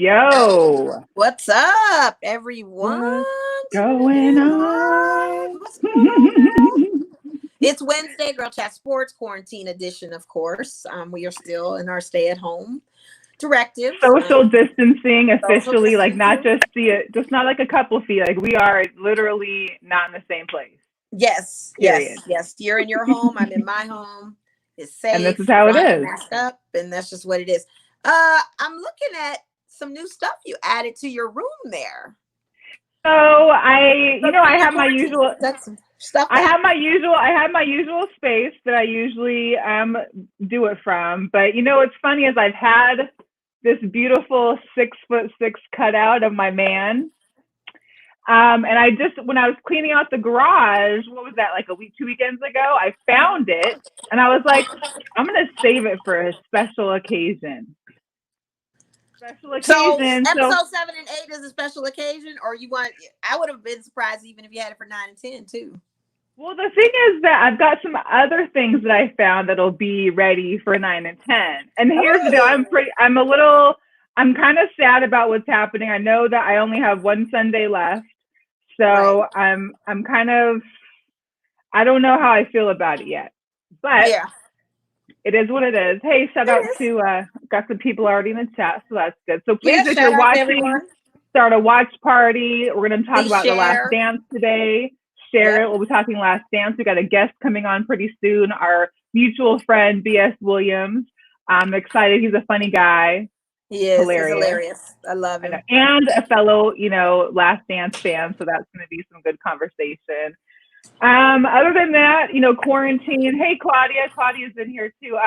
Yo, What's up, everyone? what's going on? What's going on? It's Wednesday, Girl Chat Sports quarantine edition, of course. We are still in our stay-at-home directives. Social distancing officially, like not distancing. just not like a couple feet. Like we are literally not in the same place. Yes, Period. yes. You're in your home. I'm in my home. It's safe. And this is how it is. Masked up, and that's just what it is. I'm looking at some new stuff you added to your room there. So I have my usual stuff. I have my usual space that I usually do it from. But what's funny is I've had this beautiful 6'6" cutout of my man. And I just, when I was cleaning out the garage, what was that, like a week, 2 weekends ago, I found it and I was like, I'm going to save it for a special occasion. So episode 7 and 8 is a special occasion, or I would have been surprised even if you had it for 9 and 10 too. Well, the thing is that I've got some other things that I found that'll be ready for 9 and 10. And here's the deal. I'm kind of sad about what's happening. I know that I only have one Sunday left. So right. I'm kind of, I don't know how I feel about it yet, but yeah. It is what it is. Hey, shout out to, got some people already in the chat, so that's good. So please, if you're watching, start a watch party. We're going to talk about The Last Dance today. Share it. We'll be talking Last Dance. We got a guest coming on pretty soon, our mutual friend, B.S. Williams. I'm excited. He's a funny guy. He is. Hilarious. He's hilarious. I love him. And a fellow, Last Dance fan, so that's going to be some good conversation. Other than that, quarantine. Hey, Claudia. Claudia's in here too.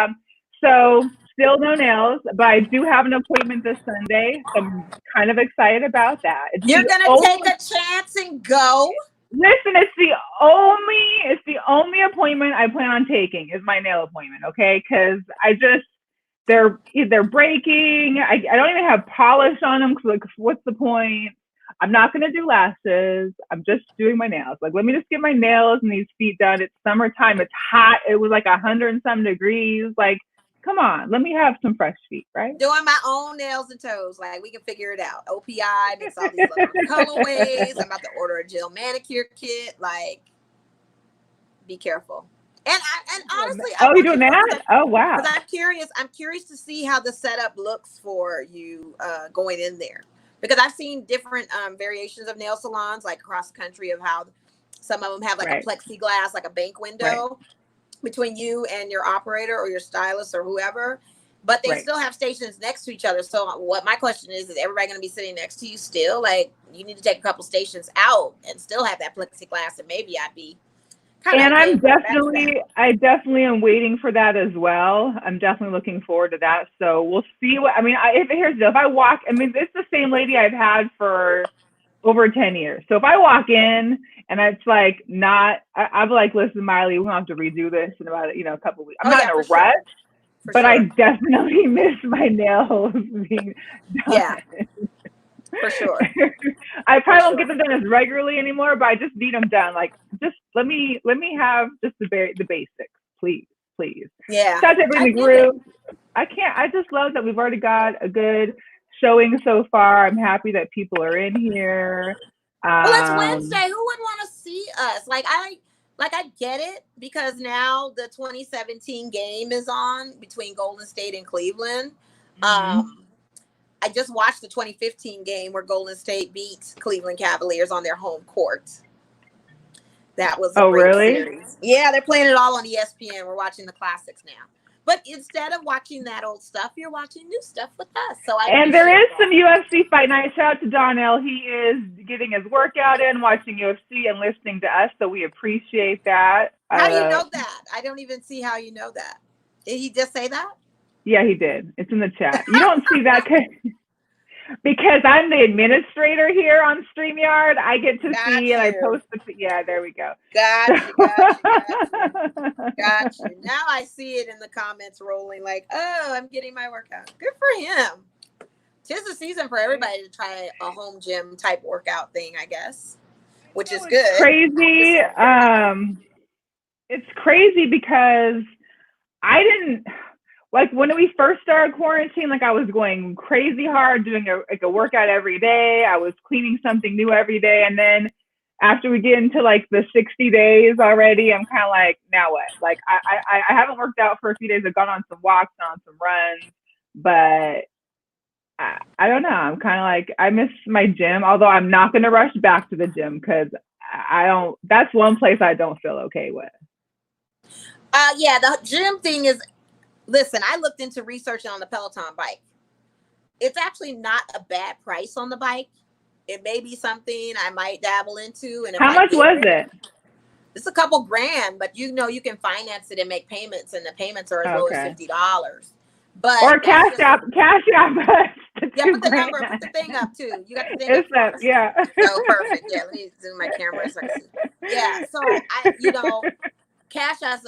So still no nails, but I do have an appointment this Sunday. So I'm kind of excited about that. You're gonna take a chance and go. Listen, it's the only appointment I plan on taking is my nail appointment. Okay, because they're breaking. I don't even have polish on them. Like, what's the point? I'm not going to do lashes. I'm just doing my nails. Like, let me just get my nails and these feet done. It's summertime. It's hot. It was like 100 and some degrees. Like, come on. Let me have some fresh feet, right? Doing my own nails and toes. Like, we can figure it out. OPI makes all these little colorways. I'm about to order a gel manicure kit. Like, be careful. And honestly, you're doing that? Oh, wow. Because I'm curious to see how the setup looks for you going in there. Because I've seen different variations of nail salons, like across the country, of how some of them have like a plexiglass, like a bank window between you and your operator or your stylist or whoever. But they still have stations next to each other. So what my question is everybody going to be sitting next to you still? Like, you need to take a couple stations out and still have that plexiglass, and maybe I'd be and I definitely am waiting for that as well. I'm definitely looking forward to that. So we'll see if I walk, it's the same lady I've had for over 10 years. So if I walk in and it's like I'm like, listen, Miley, we don't have to redo this in about, a couple of weeks. I'm not in a rush, but I definitely miss my nails being done. Yeah. For sure. I probably won't get them done as regularly anymore, but I just need them done. Like, just let me have just the basics, please. Yeah. Shout out to everybody in the group. I just love that we've already got a good showing so far. I'm happy that people are in here. Well, it's Wednesday. Who wouldn't want to see us? I get it, because now the 2017 game is on between Golden State and Cleveland. Mm-hmm. I just watched the 2015 game where Golden State beat Cleveland Cavaliers on their home court. That was a great series. Yeah, they're playing it all on ESPN. We're watching the classics now. But instead of watching that old stuff, you're watching new stuff with us. And there is some UFC fight night. Shout out to Donnell. He is getting his workout in, watching UFC and listening to us, so we appreciate that. How do you know that? I don't even see how you know that. Did he just say that? Yeah, he did. It's in the chat. You don't see that because I'm the administrator here on StreamYard. I get to see and I post yeah, there we go. Got you. Now I see it in the comments rolling like, oh, I'm getting my workout. Good for him. 'Tis the season for everybody to try a home gym type workout thing, I guess, which is good. Crazy. It's crazy because like when we first started quarantine, like I was going crazy hard, doing a workout every day. I was cleaning something new every day. And then after we get into like the 60 days already, I'm kind of like, now what? Like I haven't worked out for a few days. I've gone on some walks, on some runs, but I don't know. I'm kind of like, I miss my gym, although I'm not going to rush back to the gym because that's one place I don't feel okay with. Yeah, the gym thing is, listen, I looked into researching on the Peloton bike. It's actually not a bad price on the bike. It may be something I might dabble into. And how much was it? It's a couple grand, but you can finance it and make payments, and the payments are as low as $50. But or cash app. Yeah, put the number, put the thing up too. You got the thing up. Yeah. Oh, perfect. Yeah, let me zoom my camera so I can see. Yeah, so cash us.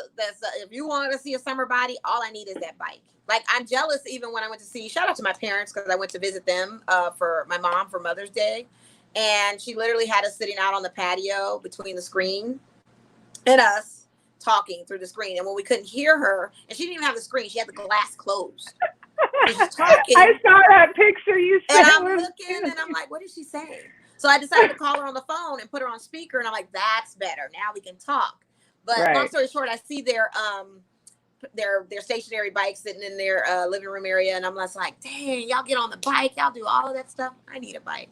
If you want to see a summer body, all I need is that bike. Like, I'm jealous even when I went to see, shout out to my parents because I went to visit them for my mom for Mother's Day. And she literally had us sitting out on the patio between the screen and us talking through the screen. And when we couldn't hear her, and she didn't even have the screen, she had the glass closed. She's talking. I saw that picture you sent. And I'm looking and I'm like, what is she saying? So I decided to call her on the phone and put her on speaker. And I'm like, that's better. Now we can talk. But long story short, I see their stationary bikes sitting in their living room area. And I'm just like, dang, y'all get on the bike. Y'all do all of that stuff. I need a bike.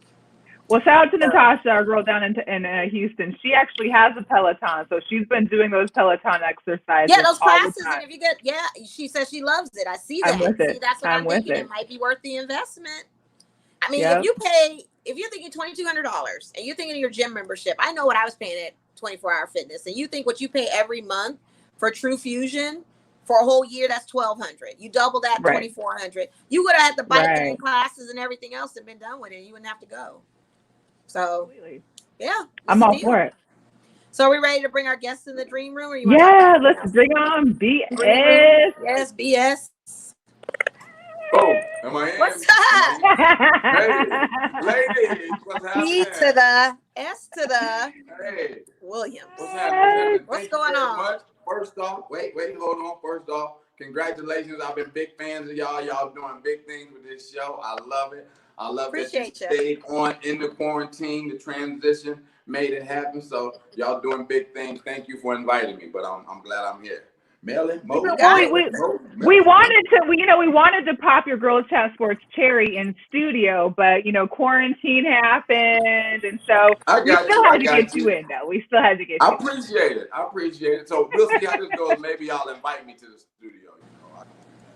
Well, shout out to Natasha, our girl down in Houston. She actually has a Peloton, so she's been doing those Peloton exercises. Yeah, those classes, and if you get, she says she loves it. I see that. See, that's what I'm thinking. It might be worth the investment. I mean, if you're thinking $2,200 and you're thinking of your gym membership, I know what I was paying at 24-Hour Fitness, and you think what you pay every month for True Fusion for a whole year, that's $1,200. You double that, $2,400. You would have had the bike and classes and everything else and been done with it. You wouldn't have to go. So, yeah, I'm all for it. So, are we ready to bring our guests in the dream room? Or let's bring on BS. Yes, BS. Oh, am I in? What's up? Ladies, what's happening? B to the S to the Williams. What's happening? What's going on? Much. First off, wait, hold on. First off, congratulations. I've been big fans of y'all. Y'all doing big things with this show. I love it. I love that you stayed on in the quarantine. The transition made it happen. So y'all doing big things. Thank you for inviting me. But I'm glad I'm here. Melly, Mo. We wanted to pop your Girls Chat Sports cherry in studio, but quarantine happened, and so we still had to get you in though. We still had to get you. I appreciate it. So we'll see how this goes. Maybe y'all invite me to the studio.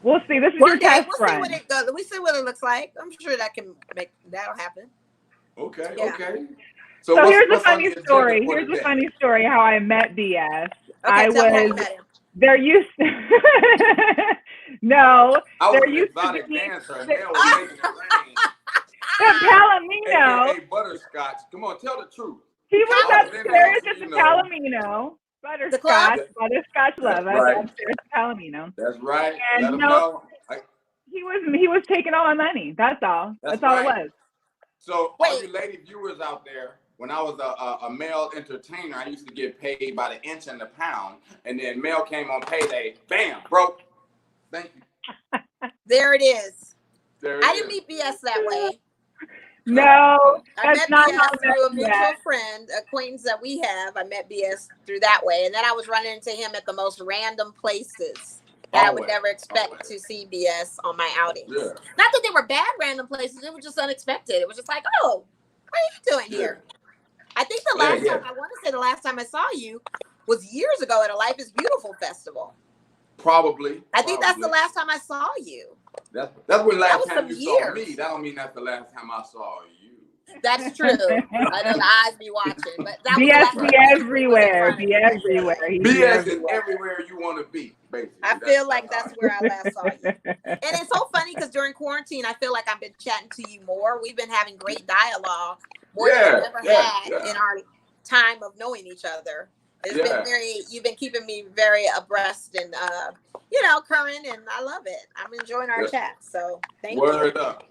We'll see. This is your test run. We'll see what it looks like. I'm sure that'll happen. Okay. Yeah. Okay. So here's a funny story. Here's a funny story how I met BS. Okay, there used to there used to be Palomino. AKA Butterscotch. Come on, tell the truth. He was upstairs at the Palomino. Butterscotch lover. Right. Upstairs at Palomino. That's right. And let him know. He was taking all my money. That's all. That's all it was. So all you lady viewers out there, when I was a male entertainer, I used to get paid by the inch and the pound. And then mail came on payday. Bam, broke. Thank you. There it is. I didn't meet BS that way. No, I met BS through a mutual friend, acquaintance that we have. I met BS through that way. And then I was running into him at the most random places that I would never expect to see BS on my outings. Yeah. Not that they were bad random places. It was just unexpected. It was just like, oh, what are you doing here? I think the last time, I want to say the last time I saw you was years ago at a Life is Beautiful festival. Probably. I think that's the last time I saw you. That's when last time you saw me. That don't mean that's the last time I saw you. That's true. I know the eyes be watching, but that BS be everywhere. Be everywhere. BS is everywhere you want to be, basically. I feel like that's where I last saw you. And it's so funny because during quarantine, I feel like I've been chatting to you more. We've been having great dialogue more than we've ever had in our time of knowing each other. It's been you've been keeping me very abreast and, current, and I love it. I'm enjoying our chat. So thank you. Word up.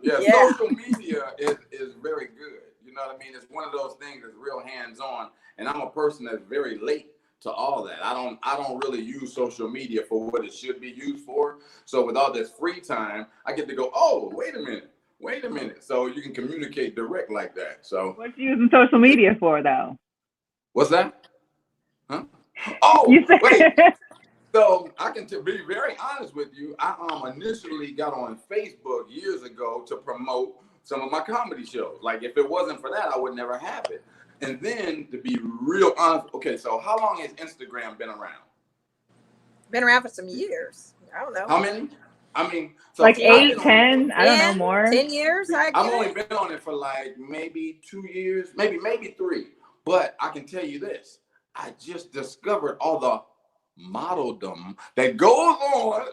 Yeah, social media is very good. You know what I mean? It's one of those things that's real hands-on. And I'm a person that's very late to all that. I don't really use social media for what it should be used for. So with all this free time, I get to go, oh, wait a minute. So you can communicate direct like that. So what you using social media for, though? What's that? Huh? Oh, wait. So I can be very honest with you. I initially got on Facebook years ago to promote some of my comedy shows. Like if it wasn't for that, I would never have it. And then to be real honest, okay, so how long has Instagram been around? Been around for some years. I don't know. How many? I mean, so like 8, 10, I don't know, more. 10 years. I've only been on it for like maybe 2 years, maybe 3. But I can tell you this, I just discovered all the modeldom that goes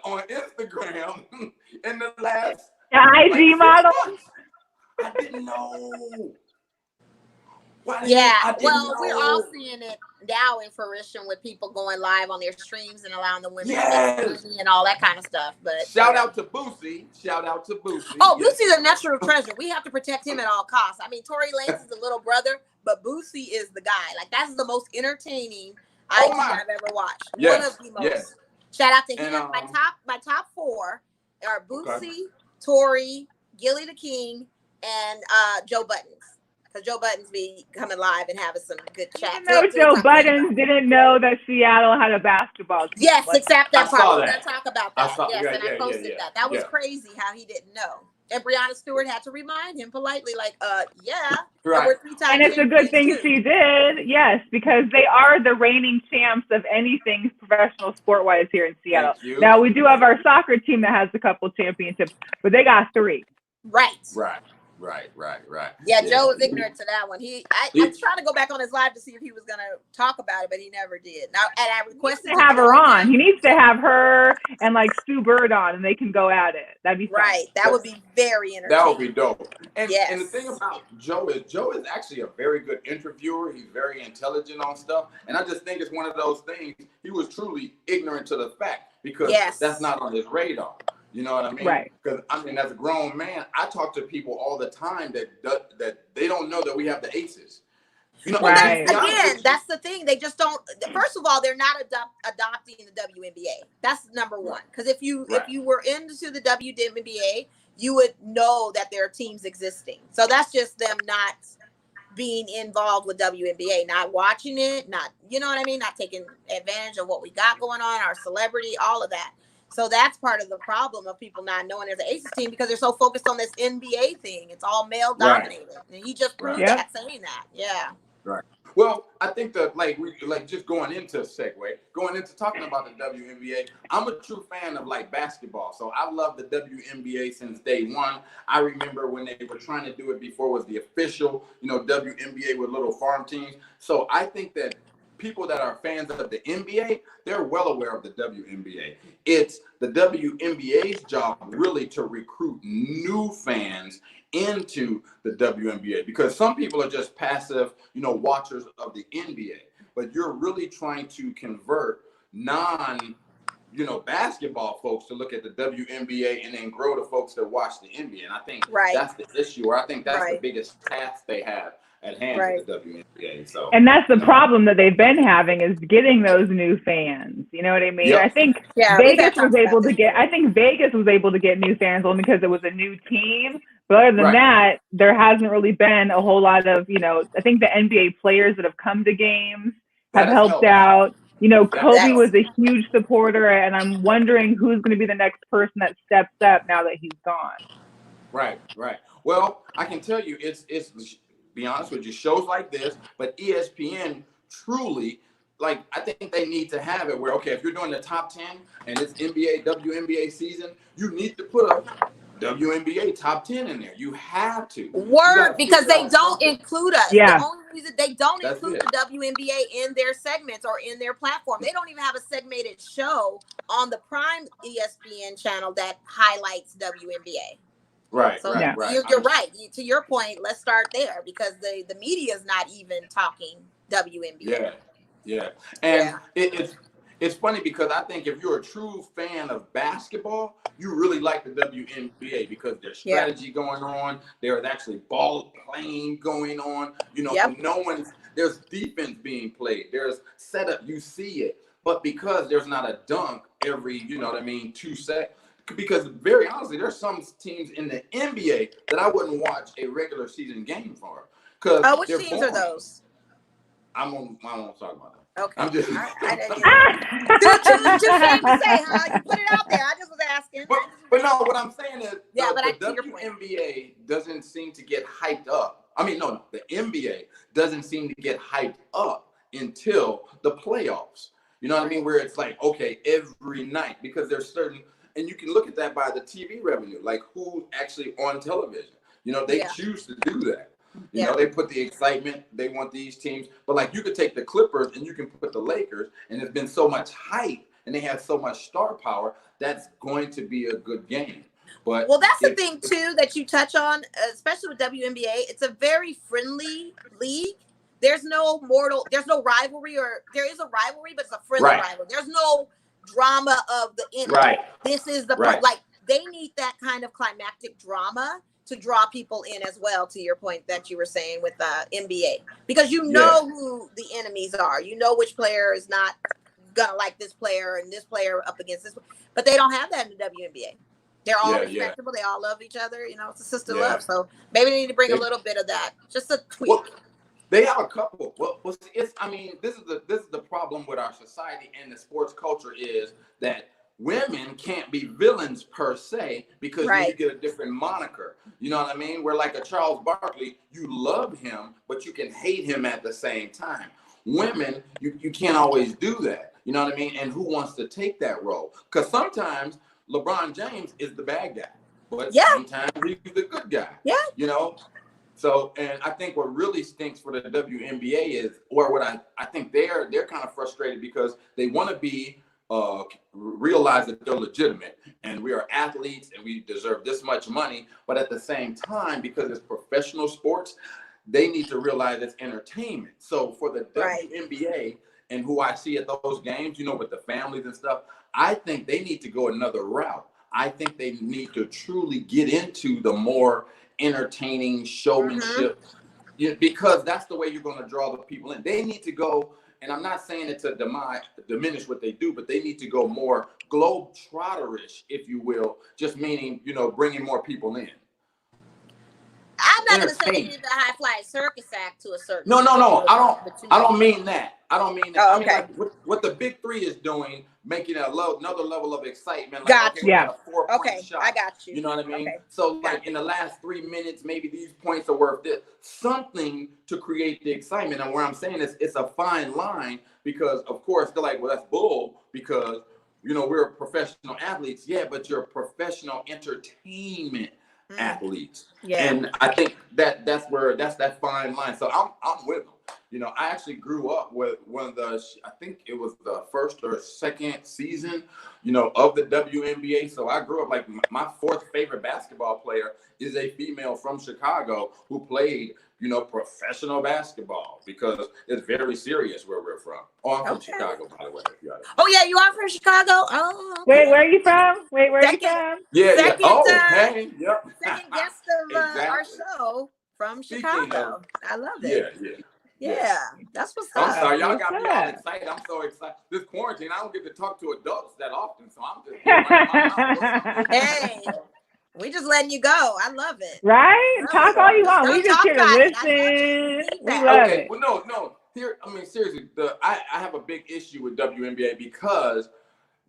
on Instagram in the last IG model. I didn't know. Yeah, well, we're all seeing it now in fruition with people going live on their streams and allowing the women to make money and all that kind of stuff. But shout out to Boosie. Oh, yes. Boosie's a natural treasure. We have to protect him at all costs. I mean, Tory Lanez is the little brother, but Boosie is the guy. Like that's the most entertaining IG I've ever watched. Yes. One of the most. Yes. Shout out to him. My top 4 are Boosie, Tory, Gilly the King, and Joe Buttons. Because Joe Buttons be coming live and having some good chat. Joe Buttons didn't know that Seattle had a basketball team. Yes, except that part. We're going to talk about that. I posted that. That was crazy how he didn't know. And Breonna Stewart had to remind him politely, like, right. And it's a good thing she did, yes, because they are the reigning champs of anything professional sport-wise here in Seattle. Now, we do have our soccer team that has a couple championships, but they got 3. Right. Yeah, Joe was ignorant to that one. I was trying to go back on his live to see if he was going to talk about it, but he never did. Now, and I requested to have her on. He needs to have her and like Stu Bird on, and they can go at it. That'd be fun. Right. That would be very entertaining. That would be dope. And the thing about Joe is actually a very good interviewer. He's very intelligent on stuff, and I just think it's one of those things. He was truly ignorant to the fact because that's not on his radar. You know what I mean? Right. Because I mean, as a grown man, I talk to people all the time that they don't know that we have the aces. You know, again, that's the thing. They just don't. First of all, they're not adopting the WNBA. That's number one. Because if you were into the WNBA, you would know that there are teams existing. So that's just them not being involved with WNBA, not watching it, not, you know what I mean, not taking advantage of what we got going on, our celebrity, all of that. So that's part of the problem of people not knowing there's an Aces team because they're so focused on this NBA thing. It's all male dominated, and he just proved that saying that. Yeah. Right. Well, I think that just going into talking about the WNBA, I'm a true fan of like basketball. So I love the WNBA since day one. I remember when they were trying to do it before it was the official, WNBA with little farm teams. So I think that people that are fans of the NBA, they're well aware of the WNBA. It's the WNBA's job really to recruit new fans into the WNBA because some people are just passive, watchers of the NBA, but you're really trying to convert basketball folks to look at the WNBA and then grow the folks that watch the NBA. And I think that's the issue, or I think that's the biggest task they have at hand with the WNBA. So, and that's the problem that they've been having is getting those new fans. You know what I mean? Yep. I think Vegas was able to get new fans only because it was a new team. But other than that, there hasn't really been a whole lot of, I think the NBA players that have come to games have helped out. Kobe was a huge supporter, and I'm wondering who's going to be the next person that steps up now that he's gone. Right. Well, I can tell you, it's be honest with you, shows like this, but ESPN truly, I think they need to have it where, okay, if you're doing the top 10 and it's WNBA season, you need to put a WNBA top 10 in there. You have to. Because they don't include us. Yeah. The only reason they don't include the WNBA in their segments or in their platform. They don't even have a segmented show on the Prime ESPN channel that highlights WNBA. Right. So you're right. To your point, let's start there because the media is not even talking WNBA. Yeah. And it's funny because I think if you're a true fan of basketball, you really like the WNBA because there's strategy going on. There is actually ball playing going on. No There's defense being played. There's setup. You see it. But because there's not a dunk every, 2 seconds, because very honestly, there's some teams in the NBA that I wouldn't watch a regular season game for. Which teams are those? I won't talk about that. Okay. I'm just. Too shame to say, huh? You put it out there. I just was asking. But no, what I'm saying is, the WNBA doesn't seem to get hyped up. I mean, no, the NBA doesn't seem to get hyped up until the playoffs. You know what I mean? Where it's like, okay, every night, because there's certain, and you can look at that by the TV revenue, like who's actually on television. They choose to do that. You know, they put the excitement, they want these teams, but like you could take the Clippers and you can put the Lakers, and there's been so much hype and they have so much star power, that's going to be a good game. But that's the thing too that you touch on, especially with WNBA. It's a very friendly league. There's no rivalry, or there is a rivalry, but it's a friendly rivalry. There's no drama of the end. Right. This is the like they need that kind of climactic drama to draw people in as well, to your point that you were saying with the NBA, because you know who the enemies are. You know which player is not gonna like this player and this player up against this, but they don't have that in the WNBA. They're all respectable. They all love each other. It's a sister love. So maybe they need to bring a little bit of that, just a tweak. Well, they have a couple. This is the problem with our society and the sports culture is that women can't be villains per se, because you get a different moniker. You know what I mean? Where like a Charles Barkley, you love him, but you can hate him at the same time. Women, you can't always do that. You know what I mean? And who wants to take that role? Because sometimes LeBron James is the bad guy, but sometimes he's the good guy. Yeah. So, and I think what really stinks for the WNBA is, or what I think they're kind of frustrated because they want to be realize that they're legitimate and we are athletes and we deserve this much money, but at the same time, because it's professional sports, they need to realize it's entertainment. So for the WNBA and who I see at those games, with the families and stuff, I think they need to go another route. I think they need to truly get into the more entertaining showmanship, because that's the way you're going to draw the people in. They need to go. And I'm not saying it to diminish what they do, but they need to go more globe-trotterish, if you will, just meaning, bringing more people in. I'm not going to say they need the high-flying circus act to a certain No. I don't mean that. Oh, okay. I mean, like, what the Big Three is doing, making another level of excitement. Like, a 4-point shot. I got you. You know what I mean? Okay. So, like, in the last 3 minutes, maybe these points are worth it. Something to create the excitement. And where I'm saying is, it's a fine line, because, of course, they're like, well, that's bull, because, we're professional athletes. Yeah, but you're professional entertainment athletes. Yeah. And I think that's that fine line. So I'm with them. I actually grew up with one of the, I think it was the first or second season, of the WNBA. So I grew up, like, my fourth favorite basketball player is a female from Chicago who played, professional basketball, because it's very serious where we're from. Oh, I'm from Chicago, by the way. Oh, yeah, you are from Chicago? Oh, okay. Wait, where are you from? Where are you from? Yeah, second, Oh, hey, yep. Second guest of our show from Chicago. I love it. Yeah, that's what's up. I'm sorry, y'all got me all excited. I'm so excited. This quarantine, I don't get to talk to adults that often, so I'm just. Hey, we just letting you go. I love it. Right? Talk all you want. We just here to listen. We love it. Well, no. Here, I mean, seriously, I have a big issue with WNBA because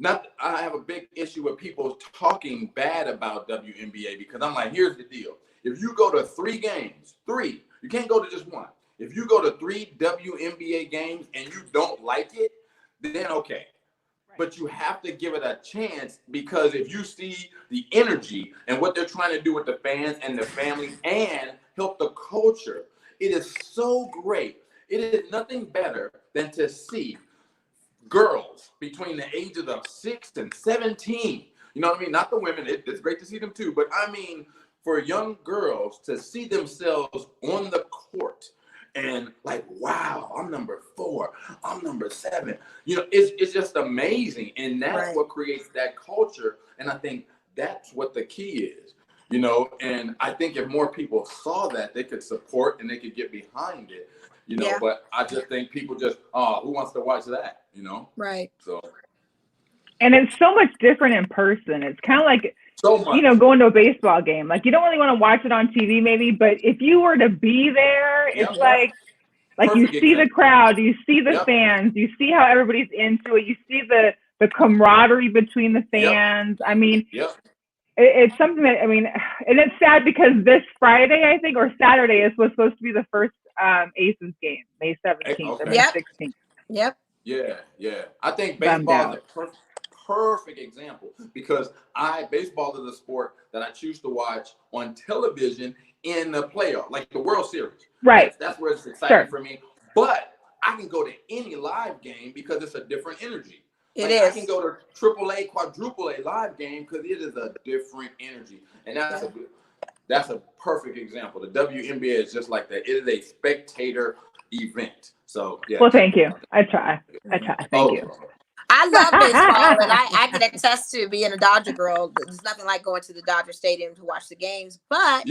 I have a big issue with people talking bad about WNBA, because I'm like, here's the deal. If you go to 3 games, you can't go to just one. If you go to 3 WNBA games and you don't like it, then okay. Right. But you have to give it a chance, because if you see the energy and what they're trying to do with the fans and the families and help the culture, it is so great. It is nothing better than to see girls between the ages of 6 and 17. You know what I mean? Not the women. It's great to see them too. But I mean, for young girls to see themselves on the court and like, wow, I'm number 4, I'm number 7. It's just amazing. And that's what creates that culture. And I think that's what the key is, and I think if more people saw that, they could support and they could get behind it. you know, but I just think people just, who wants to watch that, you know? Right. So. And it's so much different in person. It's kind of like, you know, going to a baseball game. Like, you don't really want to watch it on TV maybe, but if you were to be there, it's like you see the crowd, you see the fans, you see how everybody's into it, you see the camaraderie between the fans. I mean, it's something that, I mean, and it's sad because this Friday, I think, or Saturday was supposed to be the first Aces game, May 17th or May 16th. Yep. Yeah. I think baseball is a perfect example because baseball is a sport that I choose to watch on television in the playoff, like the World Series. Right. That's where it's exciting for me. But I can go to any live game because it's a different energy. I can go to AAA, quadruple A live game because it is a different energy. And that's a perfect example. The WNBA is just like that. It is a spectator event. So, yeah. Well, thank you. I try. Thank you. I love baseball, and I can attest to being a Dodger girl. There's nothing like going to the Dodger Stadium to watch the games. But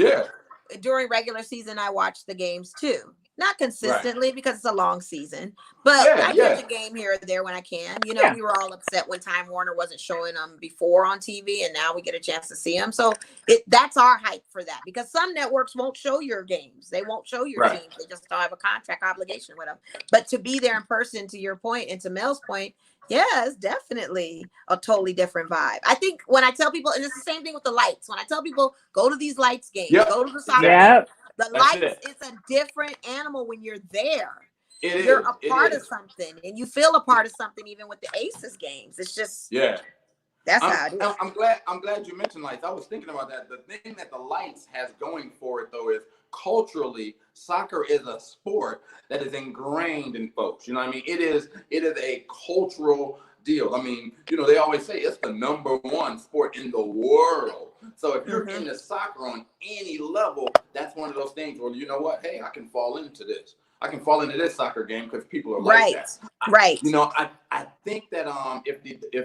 during regular season, I watch the games too. Not consistently because it's a long season, but I catch a game here or there when I can. You know, we were all upset when Time Warner wasn't showing them before on TV, and now we get a chance to see them. So that's our hype for that because some networks won't show your games. They won't show your teams. They just don't have a contract obligation with them. But to be there in person, to your point and to Mel's point, it's definitely a totally different vibe. I think when I tell people, and it's the same thing with the lights, when I tell people, go to these lights games, go to the soccer games, the lights is a different animal when you're there. You're a part of something, and you feel a part of something even with the Aces games. It's just that's how it is. I'm glad you mentioned lights. I was thinking about that. The thing that the lights has going for it though is culturally, soccer is a sport that is ingrained in folks. You know what I mean? It is a cultural deal. I mean, you know, they always say it's the #1 sport in the world. So if you're into soccer on any level, that's one of those things where, you know what? Hey, I can fall into this. I can fall into this soccer game because people are like that. You know, I think that if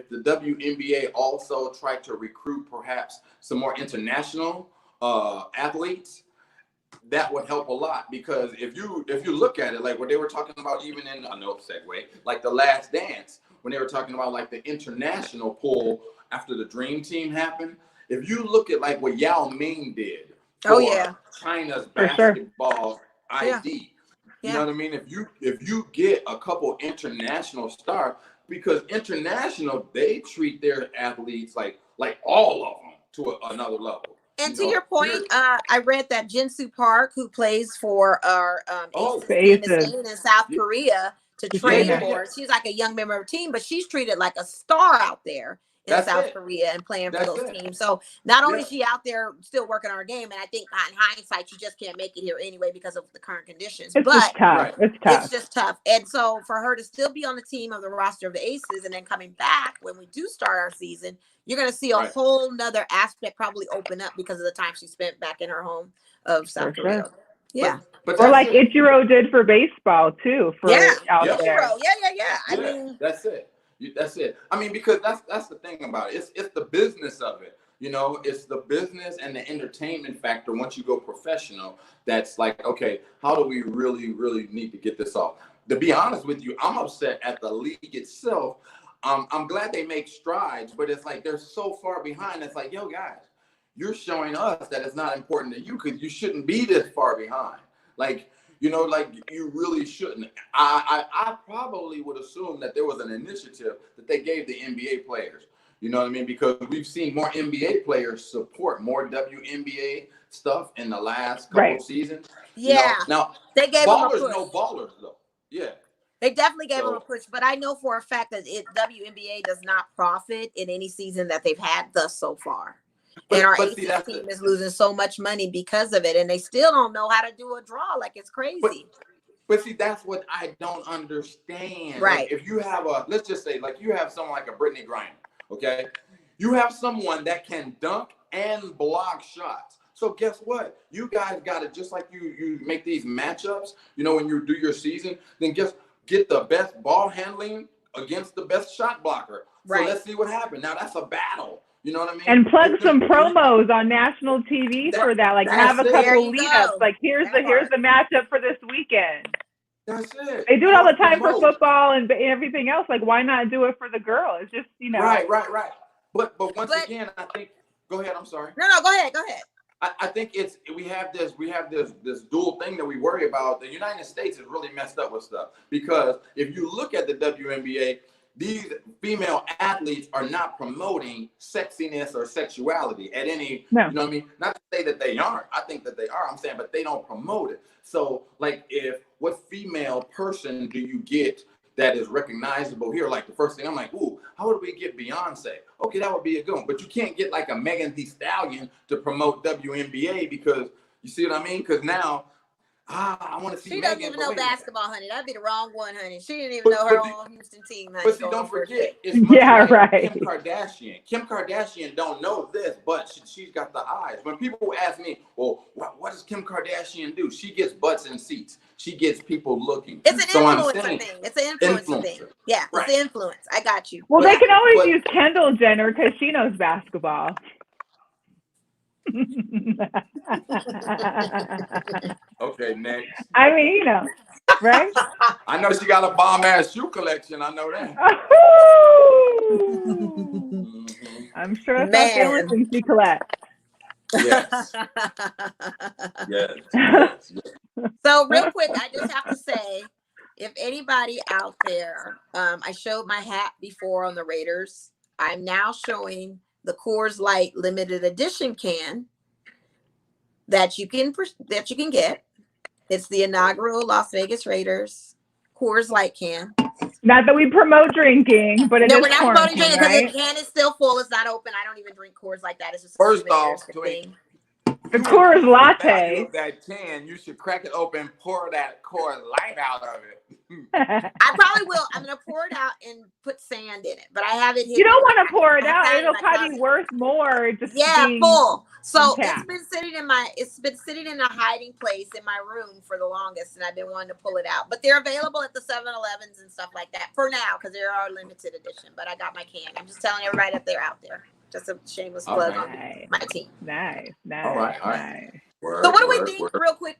the WNBA also tried to recruit perhaps some more international athletes, that would help a lot because if you look at it, like what they were talking about, even in segue, like The Last Dance, when they were talking about like the international pull after the Dream Team happened. If you look at like what Yao Ming did for China's basketball ID, you know what I mean? If you get a couple international stars, because international, they treat their athletes like all of them to another level. And to your point, I read that Jinsu Park, who plays for our Aces in South Korea to train for, she's like a young member of the team, but she's treated like a star out there in South Korea and playing for those teams. So not only is she out there still working on her game, and I think in hindsight, she just can't make it here anyway because of the current conditions. It's just tough. It's just tough. And so for her to still be on the team of the roster of the Aces and then coming back when we do start our season, you're going to see a whole nother aspect probably open up because of the time she spent back in her home of South Korea. Yeah. But or like Ichiro did for baseball too. For out there. Yeah. I mean, that's it. That's it. I mean, because that's the thing about it. It's the business of it. You know, it's the business and the entertainment factor. Once you go professional, that's like, okay, how do we really, really need to get this off? To be honest with you, I'm upset at the league itself. I'm glad they make strides, but it's like they're so far behind. It's like, yo, guys, you're showing us that it's not important to you because you shouldn't be this far behind. Like, you know, like you really shouldn't. I probably would assume that there was an initiative that they gave the NBA players. You know what I mean? Because we've seen more NBA players support more WNBA stuff in the last couple of seasons. Yeah. You know? Now, they gave ballers them a push. know ballers, though. Yeah. They definitely gave them a push, but I know for a fact that WNBA does not profit in any season that they've had thus so far. And our Aces team is losing so much money because of it, and they still don't know how to do a draw. Like, it's crazy. But see, that's what I don't understand. Right. Like, if you have let's just say, like, you have someone like a Brittany Griner, okay? You have someone that can dunk and block shots. So guess what? You guys got to, just like you make these matchups, you know, when you do your season, then just get the best ball handling against the best shot blocker. So let's see what happens. Now, that's a battle. You know what I mean? And plug some promos on national TV for that. Like, have a couple lead-ups. Like, here's the matchup for this weekend. That's it. They do it all the time for football and everything else. Like, why not do it for the girl? It's just, you know. Right. But once again, I think. Go ahead. I'm sorry. No, go ahead. I think we have this dual thing that we worry about. The United States is really messed up with stuff, because if you look at the WNBA, these female athletes are not promoting sexiness or sexuality at any, no. You know what I mean? Not to say that they aren't. I think that they are. I'm saying, but they don't promote it. So, like, what female person do you get that is recognizable here? Like, the first thing I'm like, ooh, how would we get Beyonce? Okay, that would be a good one. But you can't get like a Megan Thee Stallion to promote WNBA, because you see what I mean? Because now, I want to see. She doesn't even know basketball, honey. That'd be the wrong one, honey. She didn't even know her own Houston team. Honey. But see, don't forget, it's right. Kim Kardashian. Kim Kardashian don't know this, but she's got the eyes. When people ask me, well, what does Kim Kardashian do? She gets butts in seats. She gets people looking. It's an influencer thing. It's an influencer thing. Yeah, right. It's the influence. I got you. Well, they can always use Kendall Jenner because she knows basketball. Okay, next. I mean, you know, right? I know she got a bomb-ass shoe collection. I know that. I'm sure that's the only thing she collects. Yes. So real quick, I just have to say, if anybody out there, I showed my hat before on the Raiders. I'm now showing the Coors Light limited edition can that you can get. It's the inaugural Las Vegas Raiders Coors Light can. Not that we promote drinking, but we're not promoting drinking because the can is still full. It's not open. I don't even drink Coors like that. It's just first off, the Coors latte. That can, you should crack it open, pour that Coors Light out of it. I probably will. I'm gonna pour it out and put sand in it, but I have it. You don't want to pour it out; it'll probably be worth more. Just being full. So intact. it's been sitting in a hiding place in my room for the longest, and I've been wanting to pull it out. But they're available at the 7-Elevens and stuff like that for now because they are limited edition. But I got my can. I'm just telling everybody that they're out there. Just a shameless plug on my team. Nice. All right. So what do we think, real quick?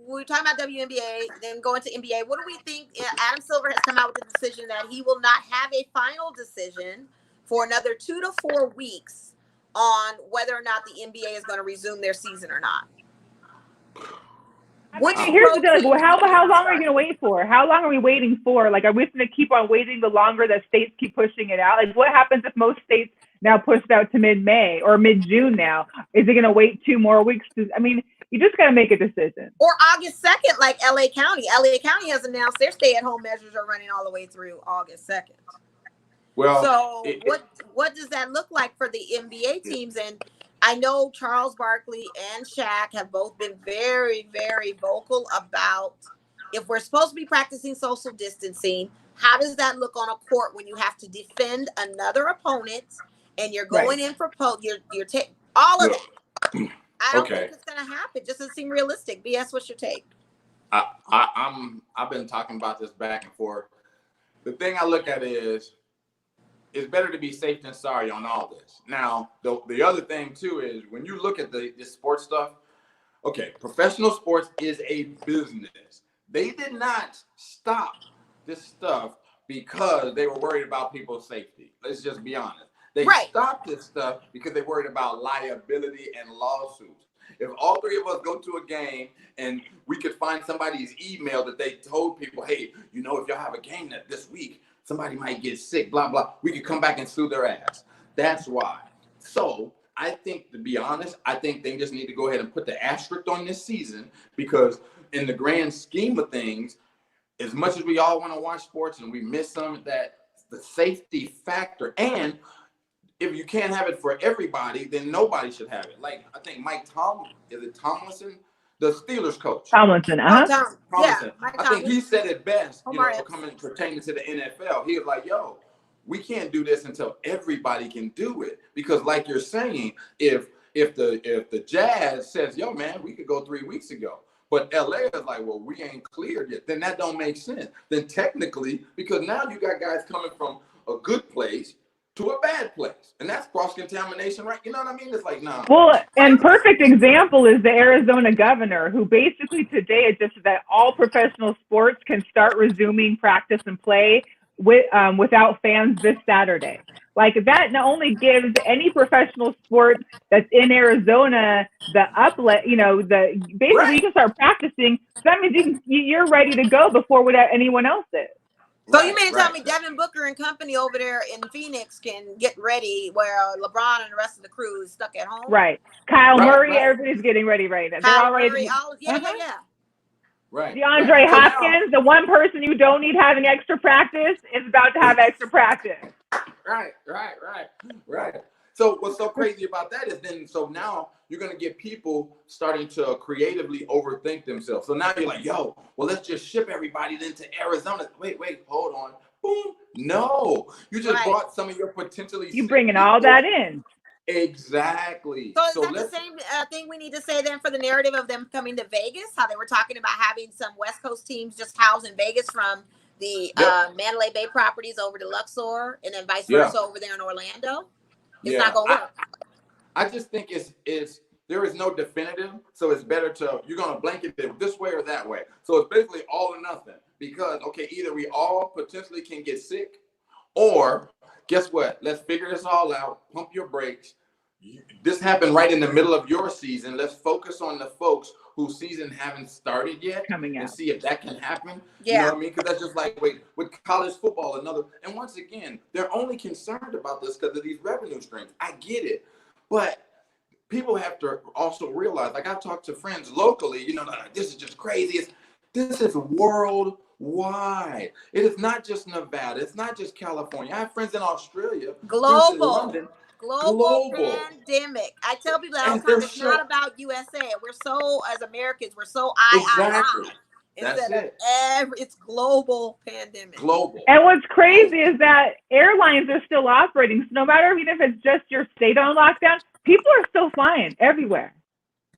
We're talking about WNBA, then going to NBA. What do we think? Adam Silver has come out with the decision that he will not have a final decision for another 2 to 4 weeks on whether or not the NBA is going to resume their season or not. Here's the deal. Like, how long are you going to wait for? How long are we waiting for? Like, are we going to keep on waiting the longer that states keep pushing it out? Like, what happens if most states now pushed out to mid-May or mid-June now? Is it going to wait 2 more weeks? I mean, you just got to make a decision. Or August 2nd, like LA County. LA County has announced their stay-at-home measures are running all the way through August 2nd. Well, so what does that look like for the NBA teams? And I know Charles Barkley and Shaq have both been very, very vocal about if we're supposed to be practicing social distancing, how does that look on a court when you have to defend another opponent and you're going in for you're taking all of that? I don't think it's going to happen. Just doesn't seem realistic. BS, what's your take? I've been talking about this back and forth. The thing I look at is it's better to be safe than sorry on all this. Now, the other thing too is when you look at this sports stuff, professional sports is a business. They did not stop this stuff because they were worried about people's safety. Let's just be honest. They stopped this stuff because they worried about liability and lawsuits. If all 3 of us go to a game and we could find somebody's email that they told people, hey, if y'all have a game this week, somebody might get sick, blah, blah, we could come back and sue their ass. That's why. So I think, to be honest, I think they just need to go ahead and put the asterisk on this season because in the grand scheme of things, as much as we all want to watch sports and we miss some of that, the safety factor, and if you can't have it for everybody, then nobody should have it. Like, I think Tomlinson? The Steelers coach. Tomlinson. Tomlinson. Yeah, I think he said it best, pertaining to the NFL. He was like, yo, we can't do this until everybody can do it. Because like you're saying, if the Jazz says, yo, man, we could go 3 weeks ago, but LA is like, well, we ain't cleared yet, then that don't make sense. Then technically, because now you got guys coming from a good place, to a bad place, and that's cross-contamination, right? You know what I mean? It's like, nah. Well, and perfect example is the Arizona governor, who basically today adjusted that all professional sports can start resuming practice and play without fans this Saturday. Like, that not only gives any professional sport that's in Arizona the uplet, you know, basically right. You can start practicing. So that means you're ready to go before anyone else is. So you mean to tell me Devin Booker and company over there in Phoenix can get ready where LeBron and the rest of the crew is stuck at home? Right. Kyle Murray, everybody's getting ready right now. Kyle Murray, yeah. Right. DeAndre Hopkins, the one person you don't need having extra practice, is about to have extra practice. Right. So what's so crazy about that is so now you're going to get people starting to creatively overthink themselves. So now you're like, yo, well, let's just ship everybody then to Arizona. Wait, hold on. Boom. No, you just brought some of your potentially. You bringing all that in. Exactly. So is that the same thing we need to say then for the narrative of them coming to Vegas? How they were talking about having some West Coast teams just housed in Vegas from the Mandalay Bay properties over to Luxor, and then vice versa over there in Orlando. It's not gonna work. I just think there is no definitive, so it's better you're gonna blanket it this way or that way. So it's basically all or nothing, because either we all potentially can get sick, or guess what? Let's figure this all out. Pump your brakes. This happened right in the middle of your season. Let's focus on the folks whose season haven't started yet and see if that can happen. Yeah. You know what I mean? Because that's just like, with college football, and once again, they're only concerned about this because of these revenue streams. I get it. But people have to also realize, like, I've talked to friends locally, this is just crazy. This is worldwide. It is not just Nevada. It's not just California. I have friends in Australia. Global. In London. Global pandemic. I tell people that all the time, it's not about USA. We're so, as Americans, we're so I. Instead of it's global pandemic. Global. And what's crazy is that airlines are still operating. So no matter even if it's just your state on lockdown, people are still flying everywhere.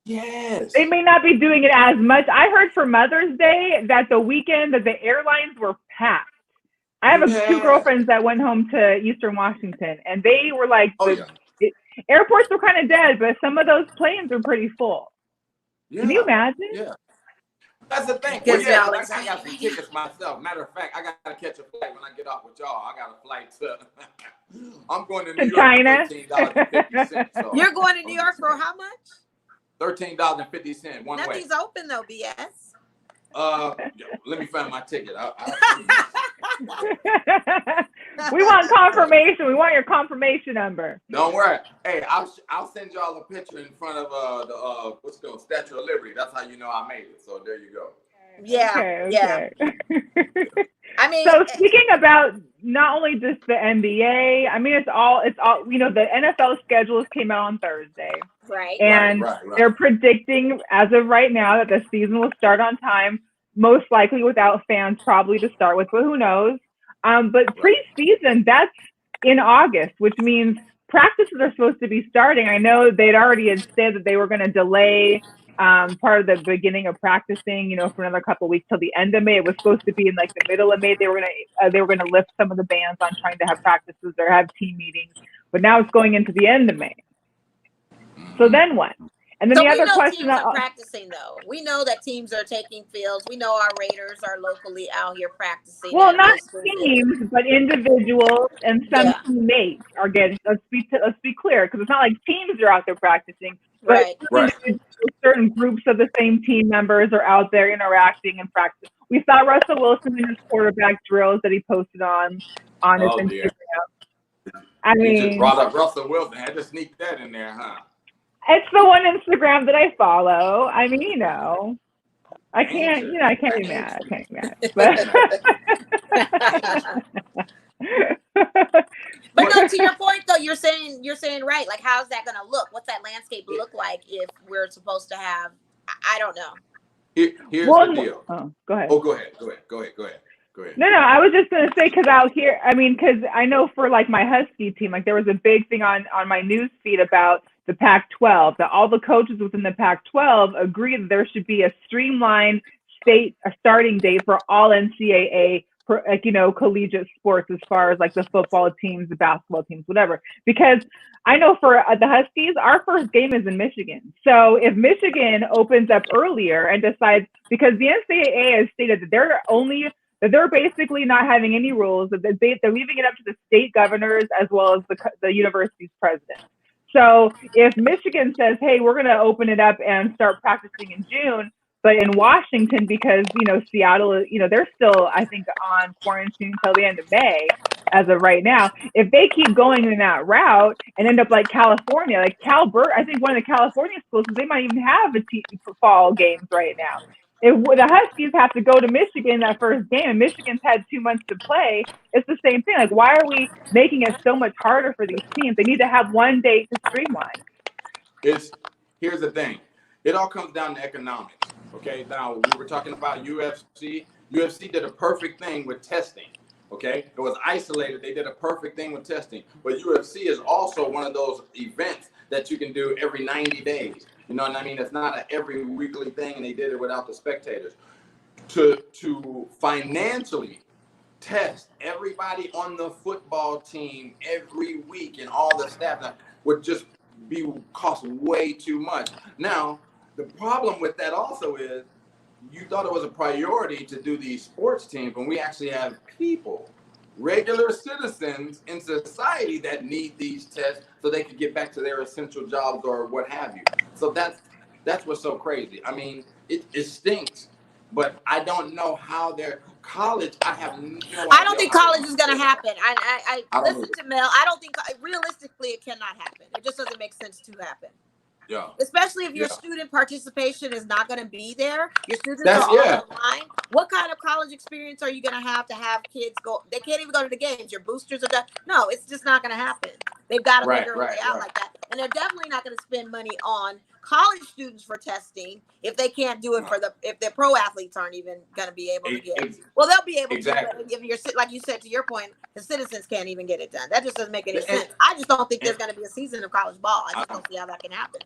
Yes. They may not be doing it as much. I heard for Mother's Day that the weekend that the airlines were packed. I have two girlfriends that went home to Eastern Washington, and they were like, airports were kind of dead, but some of those planes were pretty full. Yeah. Can you imagine? Yeah. That's the thing. Well, I got some tickets myself. Matter of fact, I got to catch a flight when I get off with y'all. I got a flight to. I'm going to New York China. $13.50. So. You're going to New York for how much? $13.50 one way. Nothing's open though, BS. Let me find my ticket. We want confirmation. We want your confirmation number. Don't worry. Hey, I'll send y'all a picture in front of the what's called Statue of Liberty. That's how you know I made it. So there you go. Yeah. Okay. I mean, so speaking about not only just the NBA, I mean, it's all, the NFL schedules came out on Thursday. Right. And they're predicting as of right now that the season will start on time, most likely without fans probably to start with, but who knows? But preseason, that's in August, which means practices are supposed to be starting. I know they'd already had said that they were going to delay part of the beginning of practicing, for another couple of weeks till the end of May. It was supposed to be in like the middle of May. They were gonna lift some of the bans on trying to have practices or have team meetings, but now it's going into the end of May. So then what? And then the other question teams are practicing though. We know that teams are taking fields. We know our Raiders are locally out here practicing. Well, not teams, but individuals and some teammates are getting. Let's be clear, because it's not like teams are out there practicing. But certain groups of the same team members are out there interacting and practicing. We saw Russell Wilson in his quarterback drills that he posted on his Instagram. Dear. I mean, you just brought up Russell Wilson. I had to sneak that in there, huh? It's the one Instagram that I follow. I mean, I can't be mad. I can't be mad. But no, to your point though, you're saying right. Like, how's that going to look? What's that landscape look like if we're supposed to have? I don't know. Here's the deal. Go ahead. Oh, go ahead. No, I was just going to say, because out here, I mean, because I know for like my Husky team, like there was a big thing on my news feed about the Pac-12, that all the coaches within the Pac-12 agree that there should be a streamlined starting date for all NCAA like, you know, collegiate sports as far as like the football teams, the basketball teams, whatever. Because I know for the Huskies, our first game is in Michigan. So if Michigan opens up earlier and decides, because the NCAA has stated that they're basically not having any rules, that they're leaving it up to the state governors as well as the university's president. So if Michigan says, hey, we're going to open it up and start practicing in June, but in Washington, because, you know, Seattle, you know, they're still, I think, on quarantine until the end of May as of right now. If they keep going in that route and end up like California, like I think one of the California schools, they might even have fall games right now. If the Huskies have to go to Michigan that first game, and Michigan's had 2 months to play, it's the same thing. Like, why are we making it so much harder for these teams? They need to have one date to streamline. Here's the thing. It all comes down to economics. Okay, now we were talking about UFC. UFC did a perfect thing with testing. Okay, it was isolated. They did a perfect thing with testing. But UFC is also one of those events that you can do every 90 days. You know what I mean? It's not an every weekly thing, and they did it without the spectators. To financially test everybody on the football team every week and all the staff would just cost way too much. Now, the problem with that also is you thought it was a priority to do these sports teams when we actually have people, regular citizens in society that need these tests so they can get back to their essential jobs or what have you. So that's what's so crazy. I mean, it stinks, but I don't know how their college. I have no idea. I don't think college is going to happen. I listen to Mel. I don't think realistically it cannot happen. It just doesn't make sense to happen. Yeah. Especially if your student participation is not going to be there. Your students are online. What kind of college experience are you going to have kids go? They can't even go to the games. Your boosters are done. No, it's just not going to happen. They've got to figure it out like that. And they're definitely not going to spend money on college students for testing if they can't do it if their pro athletes aren't even going to be able to get it. Well, they'll be able to, if you're, like you said, to your point, the citizens can't even get it done. That just doesn't make any sense. I just don't think there's going to be a season of college ball. I just don't see how that can happen.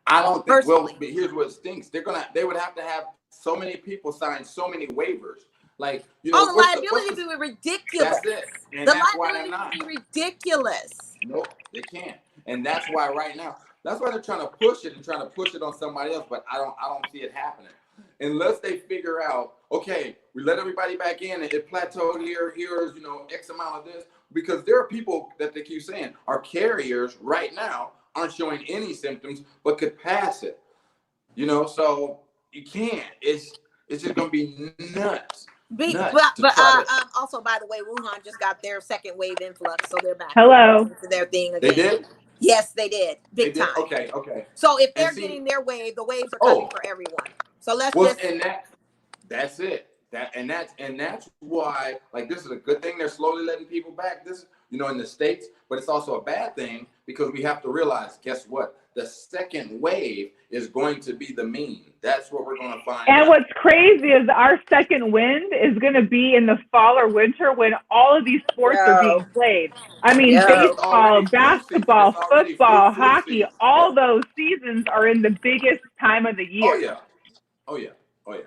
I don't think. Well, but here's what stinks. They would have to have so many people sign so many waivers. Like, you know, the liability would be ridiculous. That's it. And the that's why they're not. Would be ridiculous. Nope, they can't. And that's why right now, that's why they're trying to push it on somebody else. But I don't see it happening unless they figure out, okay, we let everybody back in and it plateaued here. Here's, you know, X amount of this, because there are people that they keep saying are carriers right now, aren't showing any symptoms but could pass it, you know. So you can't. It's just gonna be nuts. Also, by the way, Wuhan just got their second wave influx, so they're back. Hello. To their thing again. They did. Yes, they did. Big time. Okay. So if they're getting their wave, the waves are coming for everyone. So that's it. That's why, like, this is a good thing. They're slowly letting people back. This, you know, in the States, but it's also a bad thing because we have to realize, guess what? The second wave is going to be the mean. That's what we're going to find. And what's crazy is our second wind is going to be in the fall or winter when all of these sports are being played. I mean, baseball, basketball, football, hockey, all those seasons are in the biggest time of the year. Oh yeah.